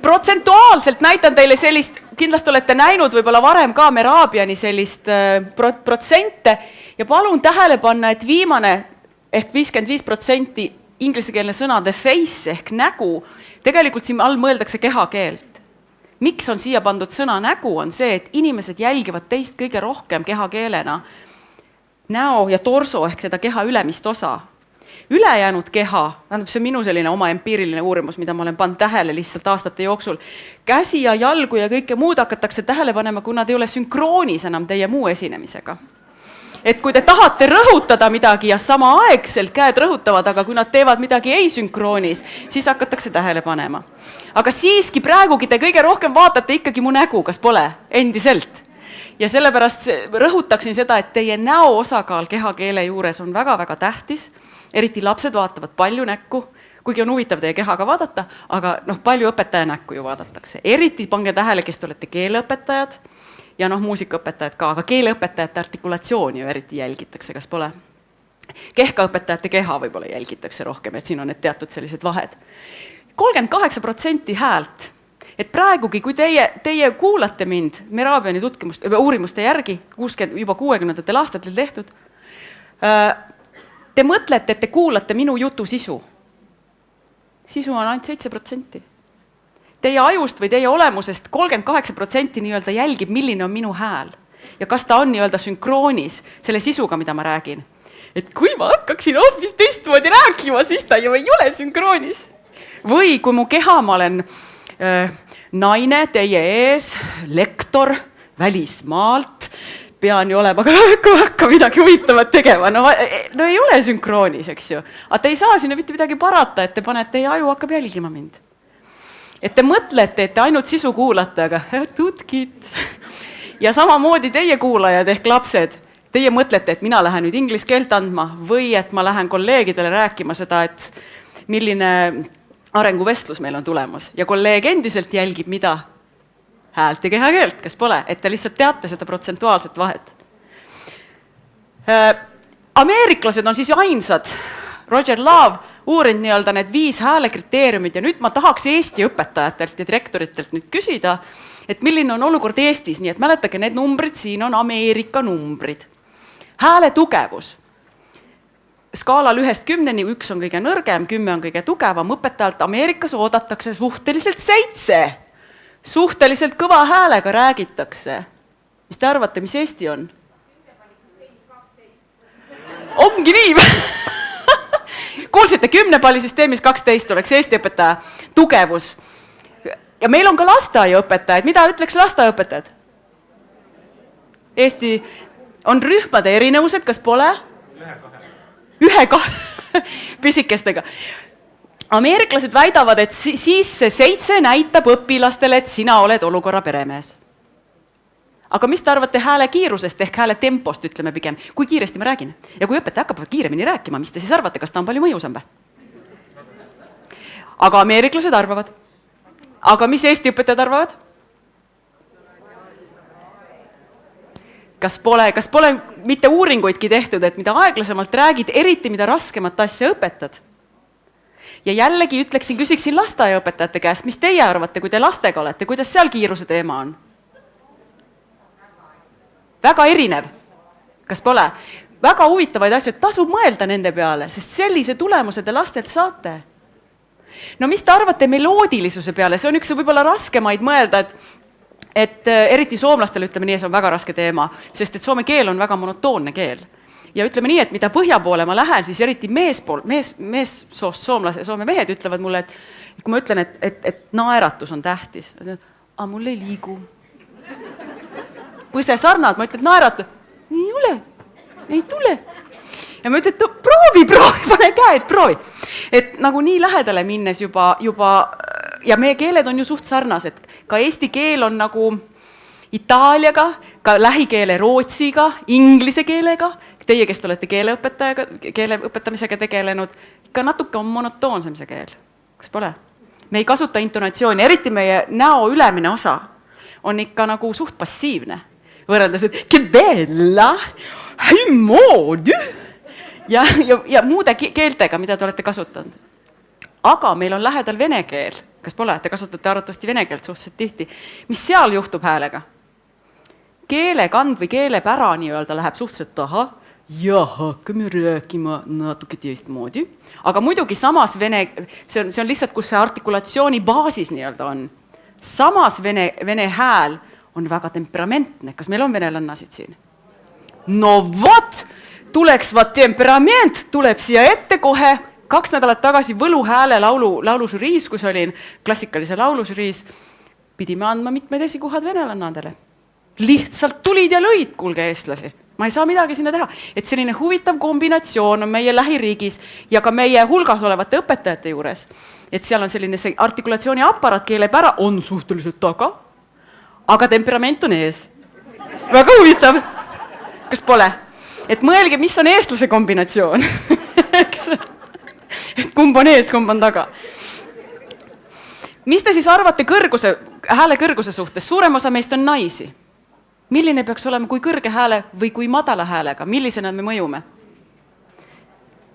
Protsentuaalselt näitan teile sellist, kindlasti olete näinud võib-olla varem ka Mehrabiani sellist protsente ja palun tähele panna, et viimane ehk 55% ingliskeelne sõna the face ehk nägu, tegelikult siin all mõeldakse kehakeelt. Miks on siia pandud sõna nägu, on see, et inimesed jälgivad teist kõige rohkem kehakeelena näo ja torso ehk seda keha ülemist osa. Ülejäänud keha, see on minu selline oma empiiriline uurimus, mida ma olen pannud tähele lihtsalt aastate jooksul, käsi ja jalgu ja kõike muud hakatakse tähele panema, kui nad ei ole sünkroonis enam teie muu esinemisega. Et kui te tahate rõhutada midagi ja samaaegselt käed rõhutavad, aga kui nad teevad midagi ei sünkroonis, siis hakatakse tähele panema. Aga siiski praegugi te kõige rohkem vaatate ikkagi mu nägu, kas pole? Endiselt. Ja sellepärast rõhutaksin seda, et teie näo osakaal kehakeele juures on väga-väga tähtis. Eriti lapsed vaatavad palju näkku, kuigi on huvitav teie kehaga vaadata, aga palju õpetaja näkku ju vaadatakse. Eriti pange tähele, kes te olete keeleõpetajad ja muusikaõpetajad ka, aga keeleõpetajate artikulatsiooni ju eriti jälgitakse, kas pole? Kehkaõpetajate keha võib-olla jälgitakse rohkem, et siin on need teatud sellised vahed. 38% häält. Et praegugi, kui teie kuulate mind Mehrabiani uurimuste järgi, juba 60. aastatel tehtud, te mõtlete, et te kuulate minu jutu sisu. Sisu on ainult 7%. Teie ajust või teie olemusest 38% nii-öelda jälgib, milline on minu hääl. Ja kas ta on nii-öelda sünkroonis selle sisuga, mida ma räägin. Et kui ma hakkaksin hoopis teistmoodi rääkima, siis ta ju ei ole sünkroonis. Või kui mu keha, ma olen naine teie ees, lektor välismaalt, pean ju olema ka midagi huvitavat tegema. No ei ole sünkroonis, eks ju. Aga te ei saa sinna mitte midagi parata, et te panete, teie aju hakkab jälgima mind. Et te mõtlete, et te ainult sisu kuulate, aga tutkid. Ja samamoodi teie kuulajad ehk lapsed, teie mõtlete, et mina lähen nüüd inglise keelt andma või et ma lähen kolleegidele rääkima seda, et milline arenguvestlus meil on tulemas. Ja kolleeg endiselt jälgib mida? Häält ja kehakeelt, kas pole? Et te lihtsalt teate seda protsentuaalset vahet. Ameeriklased on siis ju ainsad. Roger Love uurinud nii-öelda need 5 häälekriteeriumid ja nüüd ma tahaks Eesti õpetajatelt ja direktoritelt nüüd küsida, et milline on olukord Eestis, nii et mäletage, need numbrid siin on Ameerika numbrid. Hääle tugevus. Skaalal 1-10, 1 on kõige nõrgem, 10 on kõige tugevam, õpetajalt Ameerikas oodatakse suhteliselt 7. Suhteliselt kõva häälega räägitakse. Mis te arvate, mis Eesti on? Ongi nii! Kuulsite, 10-pallisüsteemis 12 oleks Eesti õpetaja tugevus. Ja meil on ka lasteaiaõpetajad. Mida ütleks lasteaiaõpetajad? Eesti on rühmade erinevused, kas pole? 1-2 pisikestega. Ameeriklased väidavad, et siis see 7 näitab õpilastele, et sina oled olukorra peremees. Aga mis te arvate hääle kiirusest ehk hääle tempost, ütleme pigem, kui kiiresti ma räägin? Ja kui õpetaja hakkab kiiremini rääkima, mis te siis arvate, kas ta on palju mõjusam? Aga ameeriklased arvavad. Aga mis Eesti õpetajad arvavad? Kas pole mitte uuringuidki tehtud, et mida aeglasemalt räägid, eriti mida raskemat asja õpetad? Ja jällegi küsiksin lasteaiaõpetajate käest, mis teie arvate, kui te lastega olete, kuidas seal kiiruse teema on? Väga erinev. Kas pole? Väga huvitavaid asju, tasub mõelda nende peale, sest sellise tulemuse te lastelt saate. No mis te arvate meloodilisuse peale? See on üks võib-olla raskemaid mõelda, et eriti soomlastel, ütleme nii, see on väga raske teema, sest et soome keel on väga monotoonne keel. Ja ütleme nii, et mida põhja poole ma lähen, siis eriti meessoost soome mehed ütlevad mulle, et kui ma ütlen, et naeratus on tähtis, aga mul ei liigu. Põse sarnad, ma ütlen, et naerata. Ei tule. Ja ma ütlen, et proovi, pane käed, proovi. Et nagu nii lähedale minnes juba, ja meie keeled on ju suht sarnased. Ka eesti keel on nagu itaaliaga, ka lähikeele rootsiga, inglise keelega. Teie, kes te olete keele õpetamisega tegelenud, ka natuke on monotoonsem see keel. Kas pole? Me ei kasuta intonatsiooni, eriti meie näo ülemine osa on ikka nagu suht passiivne. Võrreldes, et que bella, hei moodi. ja muude keeltega, mida te olete kasutanud. Aga meil on lähedal vene keel, kas pole, te kasutate arvatavasti vene keelt suhteliselt tihti. Mis seal juhtub häälega? Keelekand või keelepära nii-öelda läheb suhteliselt taha ja hakkame rääkima natuke teistmoodi. Aga muidugi samas see on lihtsalt, kus see artikulatsiooni baasis nii-öelda on. Samas vene hääl on väga temperamentne. Kas meil on venelannasid siin? No vot, tuleks temperament, tuleb siia ette kohe. 2 nädalat tagasi Võluhääle laulužüriis, kus olin klassikalise laulužüriis, pidime andma mitmed esikohad venelannadele. Lihtsalt tulid ja lõid, kuulge eestlasi. Ma ei saa midagi sinna teha. Et selline huvitav kombinatsioon on meie lähiriigis ja ka meie hulgas olevate õpetajate juures. Et seal on selline see artikulatsiooni aparaat, keelepära on suhteliselt taga, aga temperament on ees. Väga huvitav. Kas pole? Et mõelge, mis on eestlase kombinatsioon. Eks? Et kumb on ees, kumb on taga. Mis te siis arvate hääle kõrguse suhtes? Suurem osa meist on naisi. Milline peaks olema kui kõrge hääle või kui madala häälega? Millisena me mõjume?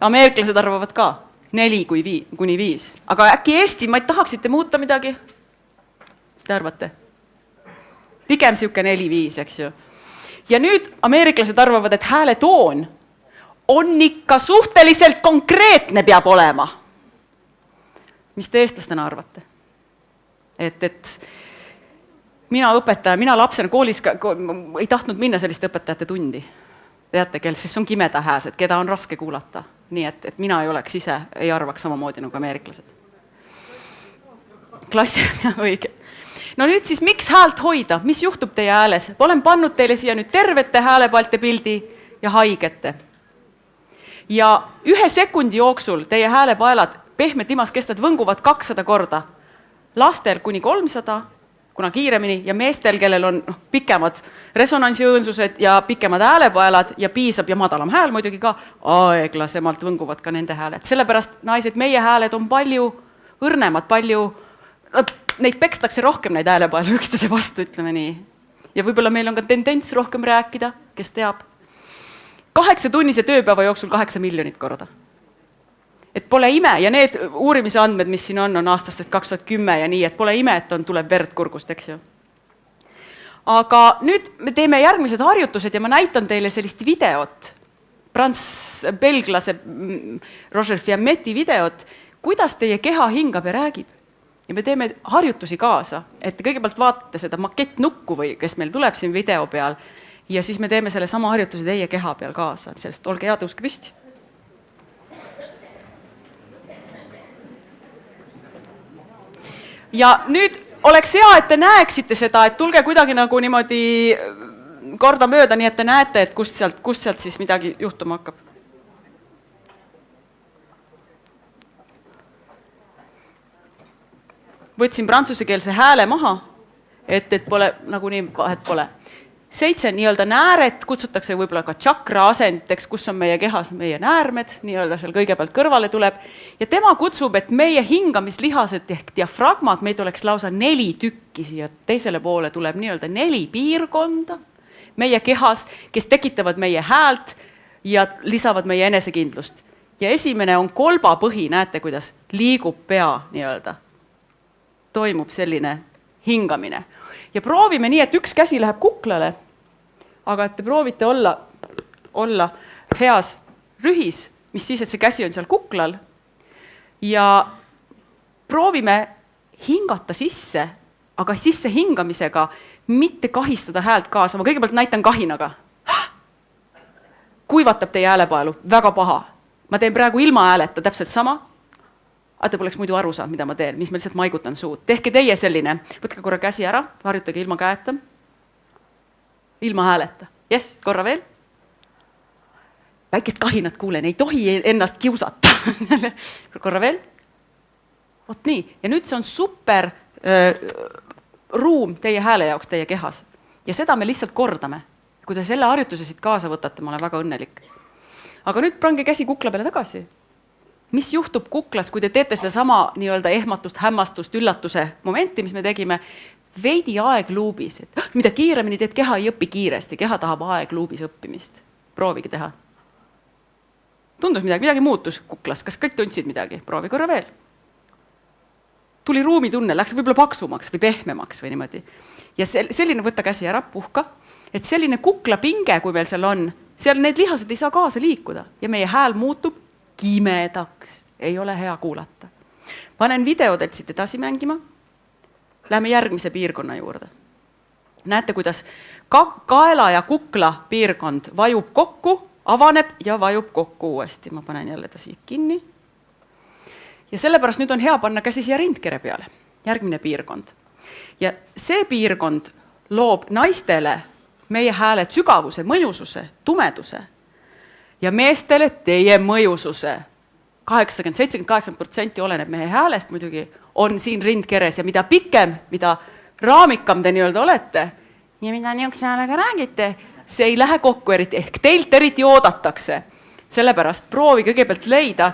Ameeriklased arvavad ka 4–5. Aga äkki Eesti, ma tahaksite muuta midagi? Mis te arvate? Pigem siuke 4–5, eks ju. Ja nüüd ameeriklased arvavad, et hääle toon on ikka suhteliselt konkreetne peab olema. Mis te eestlastena arvate? Et mina õpetaja, mina lapsena koolis ei tahtnud minna selliste õpetajate tundi. Teate, siis on kimeda hääsed, keda on raske kuulata. Nii et mina ei oleks ise, ei arvaks samamoodi nagu ameeriklased. Klassi, õige. No nüüd siis, miks häält hoida? Mis juhtub teie hääles? Olen pannud teile siia nüüd tervete häälepalte pildi ja haigete. Ja 1 sekundi jooksul teie häälepaelad, pehme timas kestad, võnguvad 200 korda. Lastel kuni 300, kuna kiiremini, ja meestel, kellel on pikemad resonantsiõõnsused ja pikemad häälepaelad ja piisab ja madalam hääl muidugi ka, aeglasemalt võnguvad ka nende hääled. Sellepärast, naised, meie hääled on palju õrnemad, neid pekstakse rohkem, neid häälepaelu üksteise vastu, ütleme nii. Ja võib-olla meil on ka tendents rohkem rääkida, kes teab. 8-tunnise tööpäeva jooksul 8 miljonit korda. Et pole ime, ja need uurimise andmed, mis siin on aastastest 2010 ja nii, et pole ime, et tuleb verd kurgust, eks ju. Aga nüüd me teeme järgmised harjutused ja ma näitan teile sellist videot, belglase Roger Fiammeti videot, kuidas teie keha hingab ja räägib. Ja me teeme harjutusi kaasa, et te kõigepealt vaatate seda makettnukku või kes meil tuleb siin video peal ja siis me teeme selle sama harjutuse teie keha peal kaasa. Sellest olge hea, tõuske püsti. Ja nüüd oleks hea, et te näeksite seda, et tulge kuidagi nagu niimoodi korda mööda, nii et te näete, et kust sealt siis midagi juhtuma hakkab. Võtsin prantsusekeelse hääle maha, et pole, nagu nii vahet pole. 7 nii-öelda nääret kutsutakse võib-olla ka tšakra asenditeks, kus on meie kehas meie näärmed, nii-öelda seal kõigepealt kõrvale tuleb. Ja tema kutsub, et meie hingamislihased ehk diafragmad, meid oleks lausa 4 tükki siia teisele poole tuleb nii-öelda 4 piirkonda meie kehas, kes tekitavad meie häält ja lisavad meie enesekindlust. Ja esimene on kolbapõhi, näete, kuidas liigub pea nii-öelda. Toimub selline hingamine. Ja proovime nii, et üks käsi läheb kuklale, aga et te proovite olla heas rühis, mis siis, et see käsi on seal kuklal, ja proovime hingata sisse, aga sisse hingamisega mitte kahistada häält kaasa. Ma kõigepealt näitan kahinaga. Kuivatab teie häälepaelu, väga paha. Ma teen praegu ilma hääleta täpselt sama. Te poleks muidu aru saanud, mida ma teen, mis ma lihtsalt maigutan suud. Tehke teie selline, võtke korra käsi ära, harjutage ilma käeta, ilma hääleta. Jes, korra veel. Väikest kahinat kuulen, ei tohi ennast kiusata. Korra veel. Vot nii. Ja nüüd see on super ruum teie hääle jaoks, teie kehas. Ja seda me lihtsalt kordame. Kui te selle harjutuse siit kaasa võtate, ma olen väga õnnelik. Aga nüüd prange käsi kukla peale tagasi. Mis juhtub kuklas, kui te teete seda sama nii-öelda ehmatust, hämmastust, üllatuse momenti, mis me tegime, veidi aegluubis. Mida kiiremini teed, keha ei õpi kiiresti, keha tahab aegluubis õppimist. Proovige teha. Tundus midagi muutus kuklas, kas kõik tundsid midagi? Proovi korra veel. Tuli ruumitunne, läks võib-olla paksumaks või pehmemaks või niimoodi. Ja selline võtta käsi ära, puhka, et selline kuklapinge, kui meil seal on, seal need lihased ei saa kaasa liikuda ja meie hääl muutub kimedaks. Ei ole hea kuulata. Panen videodelt siit edasi mängima. Lähme järgmise piirkonna juurde. Näete, kuidas kaela ja kukla piirkond vajub kokku, avaneb ja vajub kokku uuesti. Ma panen jälle ta siia kinni. Ja sellepärast nüüd on hea panna käsi siia rindkere peale. Järgmine piirkond. Ja see piirkond loob naistele meie hääle sügavuse, mõjususe, tumeduse ja meestele teie mõjususe. 80-78% oleneb meie häälest muidugi, on siin rindkeres ja mida pikem, mida raamikam te nii-öelda olete ja mida niisuguse häälega räägite, see ei lähe kokku eriti, ehk teilt eriti oodatakse. Sellepärast proovi kõigepealt leida,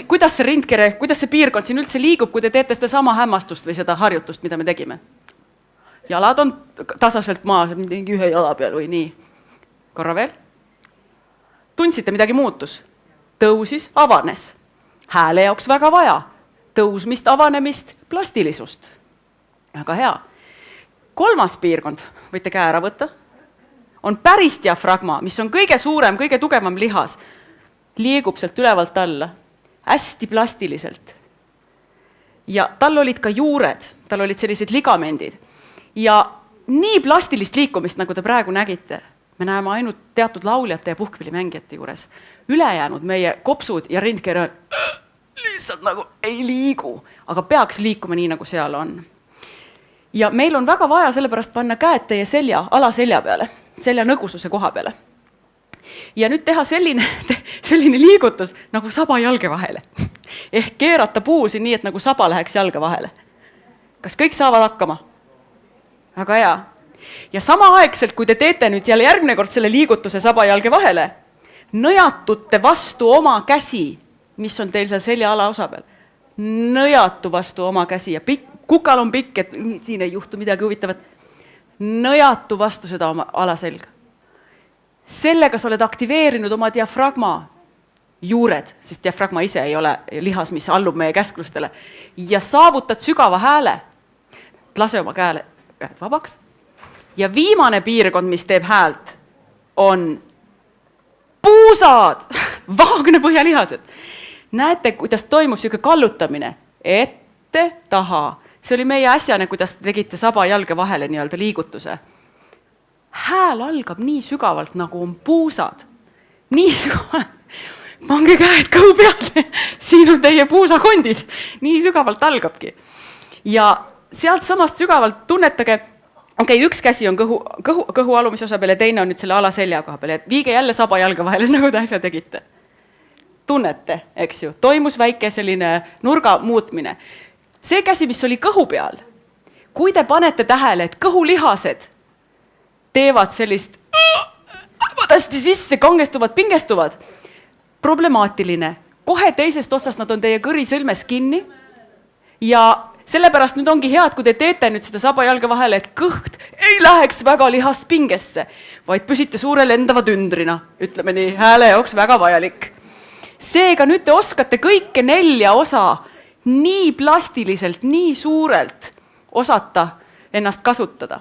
kuidas see rindkere, kuidas see piirkond siin üldse liigub, kui te teete seda sama hämmastust või seda harjutust, mida me tegime. Jalad on tasaselt maas, ühe jala peal või nii. Korra veel. Tundsite midagi muutus? Tõusis, avanes. Hääle jaoks väga vaja. Tõusmist, avanemist, plastilisust. Väga hea. Kolmas piirkond, võite käe ära võtta, on päris diafragma, mis on kõige suurem, kõige tugevam lihas. Liigub sealt ülevalt alla. Hästi plastiliselt. Ja tal olid ka juured, tal olid sellised ligamendid. Ja nii plastilist liikumist, nagu te praegu nägite, me näeme ainult teatud lauljate ja puhkpillimängijate juures. Ülejäänud meie kopsud ja rindkere lihtsalt nagu ei liigu, aga peaks liikuma nii, nagu seal on. Ja meil on väga vaja sellepärast panna käed teie alaselja peale, selja nõgususe koha peale. Ja nüüd teha selline liigutus nagu saba jalge vahele. Ehk keerata puusi nii, et nagu saba läheks jalge vahele. Kas kõik saavad hakkama? Väga hea. Ja samaaegselt, kui te teete nüüd jälle järgmine kord selle liigutuse saba jalge vahele, nõjatute vastu oma käsi, mis on teil seal selja alaosa peal. Nõjatu vastu oma käsi ja kukal on pikk, et siin ei juhtu midagi huvitavat. Nõjatu vastu seda oma alaselga. Sellega sa oled aktiveerinud oma diafragma juured, sest diafragma ise ei ole lihas, mis allub meie käsklustele. Ja saavutad sügava hääle. Lase oma käed vabaks. Ja viimane piirkond, mis teeb häält, on puusad, vaagne põhjalihased. Näete, kuidas toimub selline kallutamine. Ette, taha. See oli meie äsjane, kuidas te tegite saba jalge vahele nii-öelda liigutuse. Hääl algab nii sügavalt, nagu on puusad. Nii sügavalt. Pange käed kõhu peale. Siin on teie puusakondid. Nii sügavalt algabki. Ja sealt samast sügavalt tunnetage, üks käsi on kõhu alumise osa peal ja teine on nüüd selle alaselja koha peal. Viige jälle saba jalge vahele, nagu te äsja tegite. Tunnete, eks ju. Toimus väike selline nurga muutmine. See käsi, mis oli kõhu peal, kui te panete tähele, et kõhulihased teevad sellist hästi sisse, kangestuvad, pingestuvad, problemaatiline. Kohe teisest otsast nad on teie kõri sõlmes kinni ja sellepärast nüüd ongi hea, et kui te teete nüüd seda saba jalge vahele, et kõht ei läheks väga lihaspingesse, vaid püsite suure lendava tündrina, ütleme nii, hääle jaoks väga vajalik. Seega nüüd te oskate kõike 4 osa nii plastiliselt, nii suurelt osata ennast kasutada.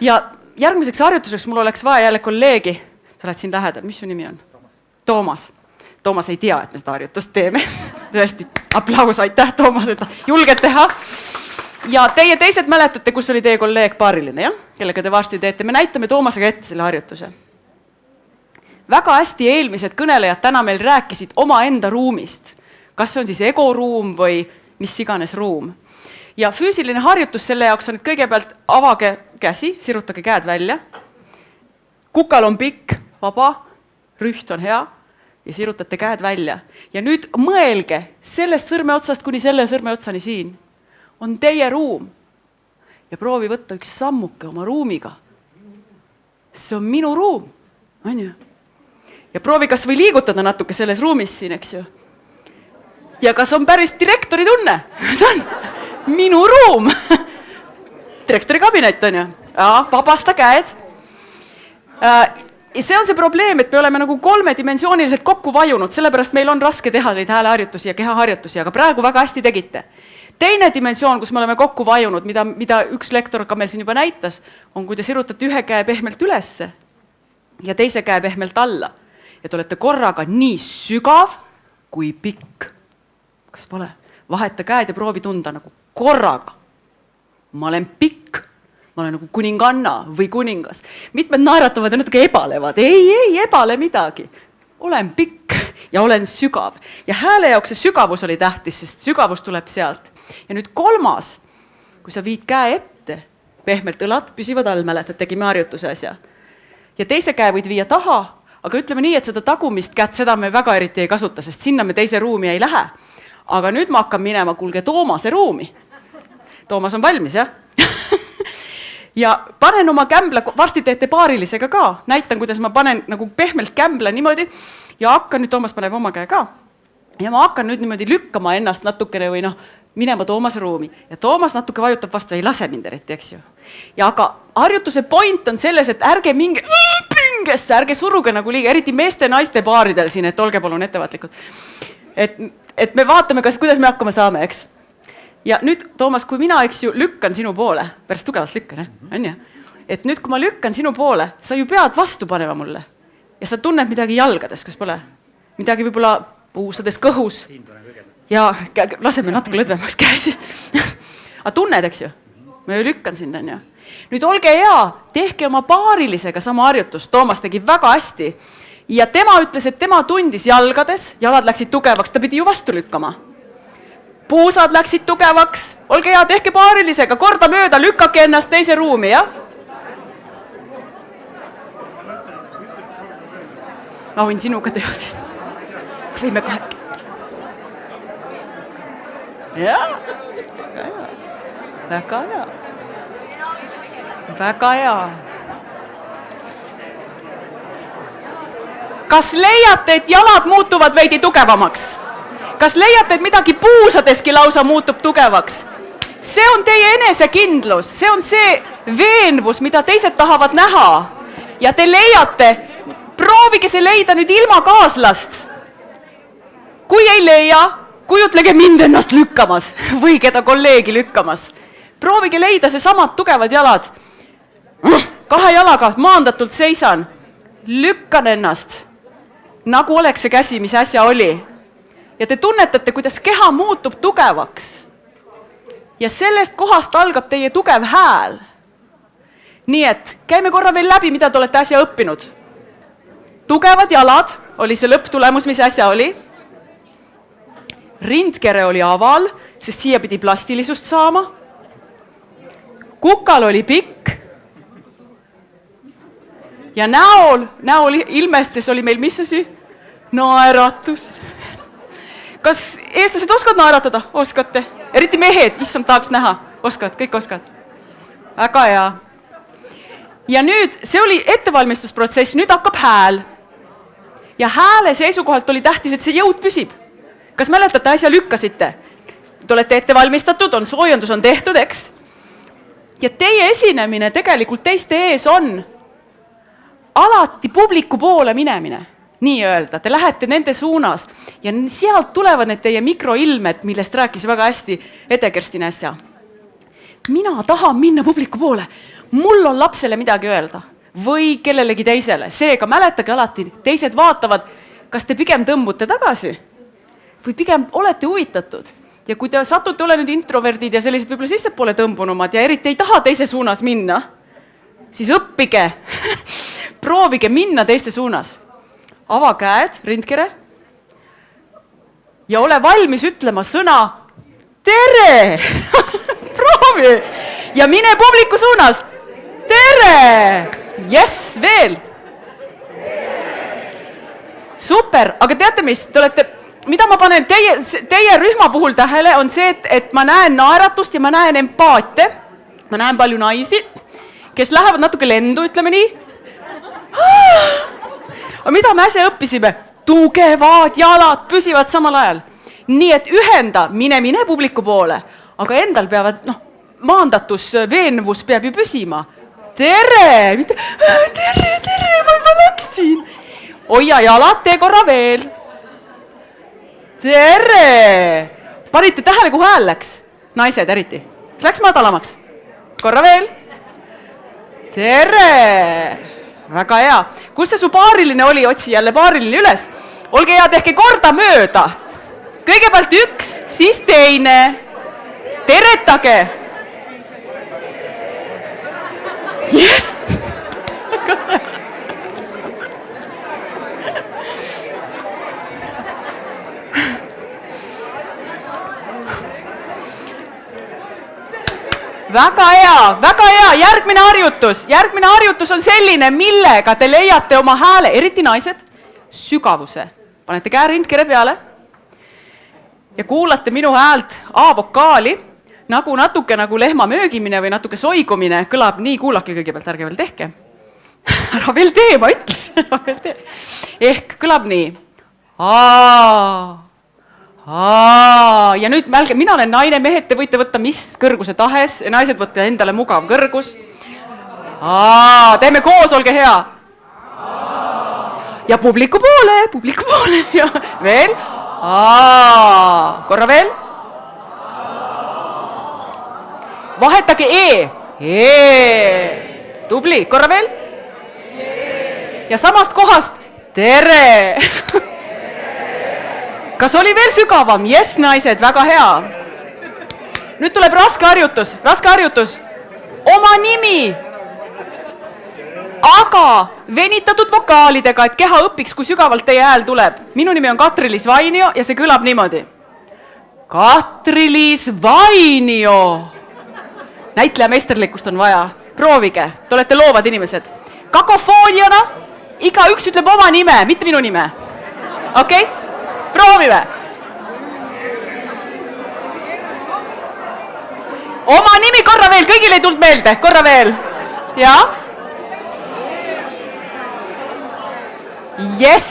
Ja järgmiseks harjutuseks mul oleks vaja jälle kolleegi. Sa oled siin lähedal, mis su nimi on? Toomas. Toomas ei tea, et me seda harjutust teeme. Tõesti, aplaus, aitäh Toomas, et julged teha. Ja teie teised mäletate, kus oli teie kolleeg paariline, jah? Kellega te varsti teete. Me näitame Toomasega ette selle harjutuse. Väga hästi eelmised kõnelejad täna meil rääkisid oma enda ruumist. Kas see on siis egoruum või mis iganes ruum. Ja füüsiline harjutus selle jaoks on, et kõigepealt avage käsi, sirutage käed välja. Kukal on pikk, vaba, rüht on hea ja sirutate käed välja. Ja nüüd mõelge sellest sõrmeotsast kuni selle sõrmeotsani siin on teie ruum. Ja proovi võtta üks sammuke oma ruumiga. See on minu ruum, on ju? Ja proovi kas või liigutada natuke selles ruumis siin, eks ju? Ja kas on päris direktori tunne? See on minu ruum. Direktori kabinet on ju. Ja, vabasta käed. see on see probleem, et me oleme nagu kolmedimensiooniliselt kokku vajunud, sellepärast meil on raske teha neid hääleharjutusi ja kehaharjutusi, aga praegu väga hästi tegite. Teine dimensioon, kus me oleme kokku vajunud, mida üks lektor ka meil siin juba näitas, on, kui te sirutate ühe käe pehmelt ülesse ja teise käe pehmelt alla. Ja te olete korraga nii sügav kui pikk. Kas pole? Vaheta käed ja proovi tunda nagu korraga. Ma olen pikk. Ma olen nagu kuninganna või kuningas. Mitmed naeratavad ja natuke ebalevad. Ei ebale midagi. Olen pikk ja olen sügav. Ja hääle jaoks see sügavus oli tähtis, sest sügavus tuleb sealt. Ja nüüd kolmas, kui sa viid käe ette, pehmelt õlad püsivad all, mäletad, tegime harjutuse asja. Ja teise käe võid viia taha, aga ütleme nii, et seda tagumist kätt, seda me väga eriti ei kasuta, sest sinna me teise ruumi ei lähe. Aga nüüd ma hakkan minema, kuulge, Toomase ruumi. Toomas on valmis, jah? Ja panen oma kämbla, varsti teete paarilisega ka. Näitan, kuidas ma panen nagu pehmelt kämbla niimoodi ja hakkan, nüüd Toomas paneb oma käe ka. Ja ma hakkan nüüd niimoodi lükkama ennast natukene või minema Toomase ruumi. Ja Toomas natuke vajutab vastu, ei lase mind eriti, eks ju. Ja aga harjutuse point on selles, et ärge minge pingesse, ärge suruge nagu liiga, eriti meeste-naiste paaridel siin, et olge palun ettevaatlikud. Et me vaatame, kuidas me hakkama saame, eks. Ja nüüd, Toomas, kui mina, eks ju, lükkan sinu poole, päris tugevalt lükkan, on ju? Et nüüd, kui ma lükkan sinu poole, sa ju pead vastu panema mulle. Ja sa tunned midagi jalgades, kas pole? Midagi võib-olla puusades kõhus. Ja laseme natuke lõdvemaks käe siis. Aga tunned, eks ju? Ma ju lükkan sind, on ju? Nüüd olge hea, tehke oma paarilisega sama harjutus. Toomas tegi väga hästi. Ja tema ütles, et tema tundis jalgades, jalad läksid tugevaks, ta pidi ju vastu lükkama. Puusad läksid tugevaks, olge hea, tehke paarilisega, korda mööda, lükkake ennast teise ruumi, jah? Ma võin sinuga teha siin. Võime kahekesi. Jah, väga hea. Väga hea. Kas leiate, et jalad muutuvad veidi tugevamaks? Kas leiate, et midagi puusadeski lausa muutub tugevaks? See on teie enesekindlus, see on see veenvus, mida teised tahavad näha. Ja te leiate, proovige see leida nüüd ilma kaaslast. Kui ei leia, kujutlege mind ennast lükkamas või keda kolleegi lükkamas. Proovige leida see samad tugevad jalad. 2 jalaga maandatult seisan. Lükkan ennast, nagu oleks see käsi, mis äsja oli. Ja te tunnetate, kuidas keha muutub tugevaks. Ja sellest kohast algab teie tugev hääl. Nii et käime korra veel läbi, mida te olete äsja õppinud. Tugevad jalad oli see lõpptulemus, mis äsja oli. Rindkere oli aval, sest siia pidi plastilisust saama. Kukal oli pikk. Ja näol ilmestes oli meil mis asi? Naeratus. Kas eestlased oskavad naeratada? Oskate? Eriti mehed, issand tahaks näha. Oskavad, kõik oskavad. Väga hea. Ja nüüd, see oli ettevalmistusprotsess, nüüd hakkab hääl. Ja hääle seisukohalt oli tähtis, et see jõud püsib. Kas mäletate, asja lükkasite? Te olete ettevalmistatud, on soojendus on tehtud, eks? Ja teie esinemine tegelikult teiste ees on alati publiku poole minemine. Nii öelda, te lähete nende suunas ja sealt tulevad need teie mikroilmed, millest rääkis väga hästi Ede-Kerstin äsja. Mina tahan minna publiku poole. Mul on lapsele midagi öelda või kellelegi teisele. Seega mäletage alati, teised vaatavad, kas te pigem tõmbute tagasi või pigem olete huvitatud. Ja kui te satute, ole nüüd introverdid ja sellised võib-olla sissepoole tõmbunumad ja eriti ei taha teise suunas minna, siis õppige, proovige minna teiste suunas. Ava käed, rindkere ja ole valmis ütlema sõna tere. Proovi ja mine publiku suunas. Tere! Yes, veel. Super, aga teate mis, te olete, mida ma panen teie rühma puhul tähele, on see, et ma näen naeratust ja ma näen empaate. Ma näen palju naisi, kes lähevad natuke lendu, ütleme nii. Aga mida me äsja õppisime? Tugevad jalad püsivad samal ajal. Nii et ühenda, mine publiku poole, aga endal peavad, maandatus, veenvus peab ju püsima. tere, mitte tere, ma juba läksin. Hoia jalad, tee korra veel. Tere! Panite tähele, kuhu hääl läks? Naised eriti. Läks madalamaks. Korra veel. Tere! Väga hea. Kus see su paariline oli? Otsi jälle paariline üles. Olge hea, tehke korda mööda. Kõigepealt üks, siis teine. Teretage. Yes! Väga hea, järgmine harjutus on selline, millega te leiate oma hääle, eriti naised, sügavuse. Panete käe rindkere peale ja kuulate minu häält A-vokaali, natuke nagu lehma möögimine või natuke soigumine, kõlab nii, kuulake kõigepealt, ärge veel tehke. Ära veel tee, ma ütlesin. Ehk kõlab nii. Ja nüüd mälge, mina olen naine, mehed, te võite võtta mis kõrguse tahes, naised võtta endale mugav kõrgus. Teeme koos, olge hea. Ja publiku poole ja veel. Korra veel. Vahetage Tubli, korra veel. Ja samast kohast tere. Kas oli veel sügavam? Yes, naised, väga hea. Nüüd tuleb raske harjutus. Oma nimi. Aga venitatud vokaalidega, et keha õpiks, kui sügavalt teie hääl tuleb. Minu nimi on Katri-Liis Vainio ja see kõlab niimoodi. Katri-Liis Vainio. Näitleja meisterlikkust on vaja. Proovige, te olete loovad inimesed. Kakofooniana, iga üks ütleb oma nime, mitte minu nime. Okei? Proovime. Oma nimi korra veel, kõigil ei tulnud meelde, korra veel. Ja? Yes.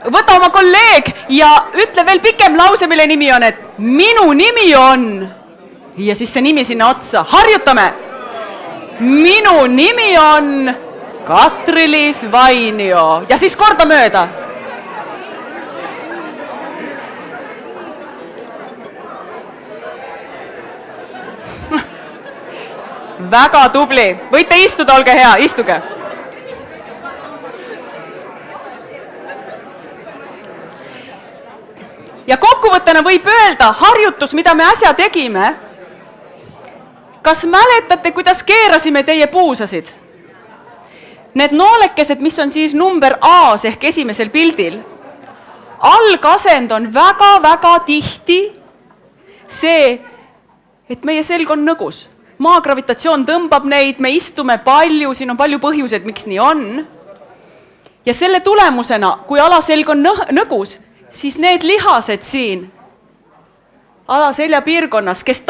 Võta oma kolleeg ja ütle veel pikem lause, mille nimi on, et minu nimi on. Ja siis see nimi sinna otsa. Harjutame. Minu nimi on Katri-Liis Vainio. Ja siis korda mööda. Väga tubli. Võite istuda, olge hea, istuge. Ja kokkuvõttena võib öelda, harjutus, mida me äsja tegime, kas mäletate, kuidas keerasime teie puusasid? Need noolekesed, mis on siis number A-s ehk esimesel pildil, algasend on väga-väga tihti see, et meie selg on nõgus. Maa gravitatsioon tõmbab neid, me istume palju, siin on palju põhjuseid, miks nii on. Ja selle tulemusena, kui alaselg on nõgus, siis need lihased siin alaselja piirkonnas, kes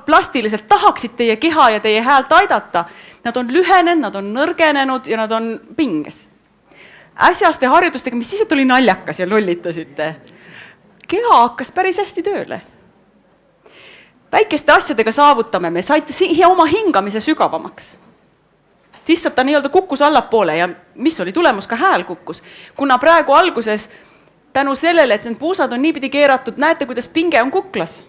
plastiliselt tahaksid teie keha ja teie häält aidata, nad on lühenenud, nad on nõrgenenud ja nad on pinges. Äsjaste harjutustega, mis siis, et oli naljakas ja lollitasite, keha hakkas päris hästi tööle. Väikeste asjadega saavutame me, saite oma hingamise sügavamaks. Siis ta nii-öelda kukkus allapoole ja mis oli tulemus, ka hääl kukkus. Kuna praegu alguses tänu sellele, et need puusad on niipidi keeratud, näete, kuidas pinge on kuklas.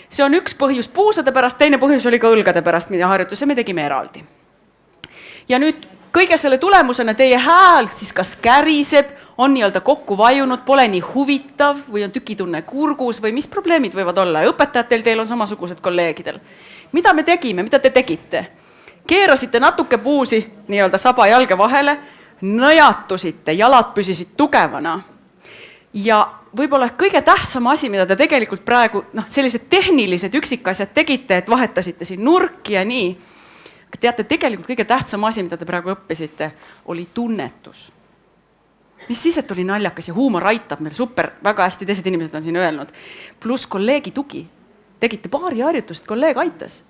See on üks põhjus puusade pärast, teine põhjus oli ka õlgade pärast, mida harjutuse me tegime eraldi. Ja nüüd kõige selle tulemusena teie hääl siis kas käriseb, on nii-öelda kokku vajunud, pole nii huvitav või on tükitunne kurgus või mis probleemid võivad olla. Ja õpetajatel teil on samasugused kolleegidel. Mida me tegime, mida te tegite? Keerasite natuke puusi nii-öelda saba jalge vahele, nõjatusite, jalad püsisid tugevana. Ja võib-olla kõige tähtsam asi, mida te tegelikult praegu, sellised tehnilised üksikasjad tegite, et vahetasite siin nurki ja nii. Teate, tegelikult kõige tähtsam asi, mida te praegu õppisite, oli tunnetus. Mis siis, et oli naljakas ja huumor aitab meil super, väga hästi teised inimesed on siin öelnud. Plus kolleegi tugi. Tegite paari harjutust, kolleeg aitas.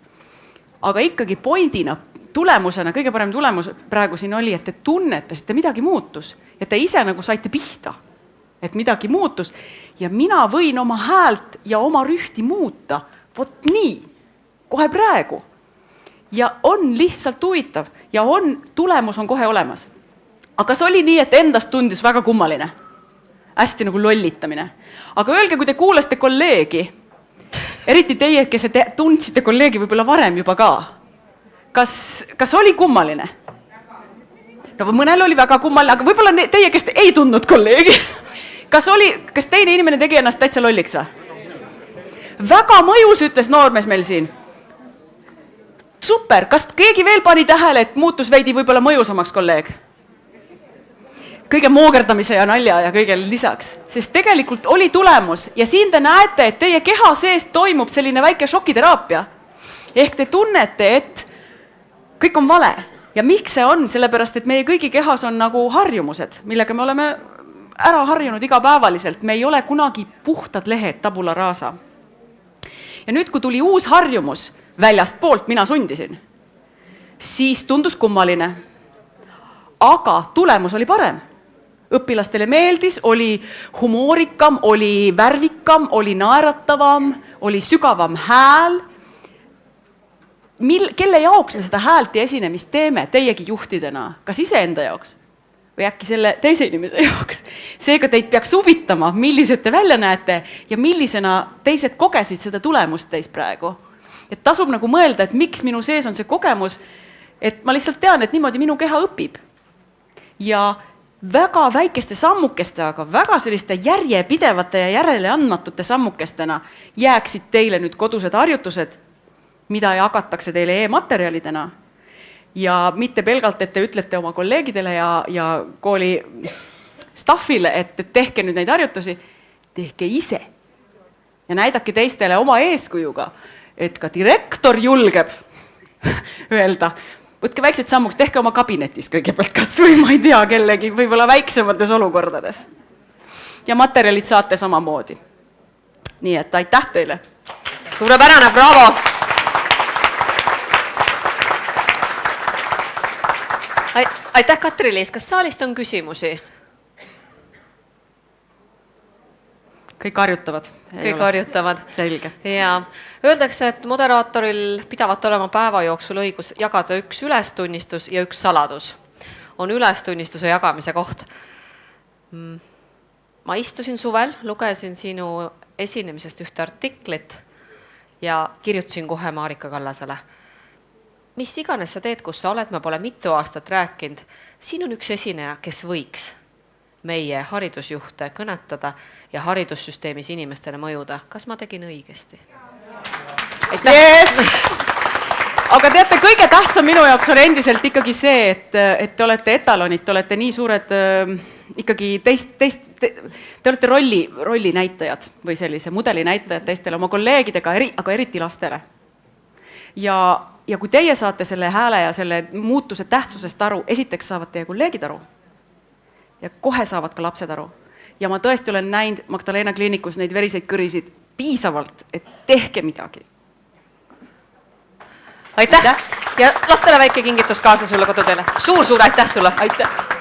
Aga ikkagi pointina, tulemusena, kõige parem tulemus praegu siin oli, et te tunnetasite, midagi muutus. Ja te ise nagu saite pihta, et midagi muutus. Ja mina võin oma häält ja oma rühti muuta. Vot nii, kohe praegu. ja on lihtsalt huvitav ja tulemus on kohe olemas. aga kas oli nii, et endast tundis väga kummaline? Hästi nagu lollitamine. Aga öelge, kui te kuulasite kolleegi, eriti teie, kes te tundsite kolleegi võib-olla varem juba ka, kas oli kummaline? No mõnel oli väga kummaline, aga võib-olla teie, kes te ei tundnud kolleegi, kas teine inimene tegi ennast täitsa lolliks või? Väga mõjus, ütles noormees meil siin. Super, kas keegi veel pani tähele, et muutus veidi võib-olla mõjusamaks kolleeg? Kõige moogerdamise ja nalja ja kõigele lisaks, sest tegelikult oli tulemus ja siin te näete, et teie keha sees toimub selline väike šokiteraapia. Ehk te tunnete, et kõik on vale. Ja miks see on? Sellepärast, et meie kõigi kehas on nagu harjumused, millega me oleme ära harjunud igapäevaliselt. Me ei ole kunagi puhtad lehed, tabula rasa. Ja nüüd, kui tuli uus harjumus väljast poolt, mina sundisin, siis tundus kummaline. Aga tulemus oli parem. Õpilastele meeldis, oli humoorikam, oli värvikam, oli naeratavam, oli sügavam hääl. Kelle jaoks me seda häält ja esinemist teeme, teiegi juhtidena? Kas iseenda jaoks? Või äkki selle teise inimese jaoks? Seega teid peaks huvitama, millised te välja näete ja millisena teised kogesid seda tulemust teis praegu. Et tasub nagu mõelda, et miks minu sees on see kogemus, et ma lihtsalt tean, et niimoodi minu keha õpib. Ja väga väikeste sammukeste, aga väga selliste järjepidevate ja järeleandmatute sammukestena jääksid teile nüüd kodused harjutused, mida jagatakse teile e-materjalidena ja mitte pelgalt, et te ütlete oma kolleegidele ja kooli staffile, et tehke nüüd neid harjutusi, tehke ise ja näidake teistele oma eeskujuga, et ka direktor julgeb öelda, võtke väiksed sammuks, tehke oma kabinetis kõigepealt kas või ma ei tea kellegi, võib-olla väiksemates olukordades. Ja materjalid saate samamoodi. Nii et aitäh teile! Suurepärane, bravo! Aitäh, Katri-Liis, kas saalist on küsimusi? Kõik harjutavad. Kõik harjutavad. Selge. Ja öeldakse, et moderaatoril pidavat olema päeva jooksul õigus jagada üks ülestunnistus ja üks saladus. On ülestunnistuse jagamise koht. Ma istusin suvel, lugesin sinu esinemisest ühte artiklit ja kirjutasin kohe Marika Kallasele. Mis iganes sa teed, kus sa oled, ma pole mitu aastat rääkinud. Siin on üks esineja, kes võiks meie haridusjuhte kõnetada ja haridussüsteemis inimestele mõjuda. Kas ma tegin õigesti? Yes! Aga teate, kõige tähtsam minu jaoks on endiselt ikkagi see, et te olete etalonid, te olete nii suured ikkagi te olete rolli näitajad või sellise mudeli näitajad teistele oma kolleegidega, aga eriti lastele. Ja kui teie saate selle hääle ja selle muutuse tähtsusest aru, esiteks saavad teie kolleegid aru ja kohe saavad ka lapsed aru. Ja ma tõesti olen näinud Magdalena kliinikus neid veriseid kõrisid piisavalt, et tehke midagi. Aitäh! Ja lastele väike kingitus kaasa sulle koduteele. Suur aitäh sulle! Aitäh!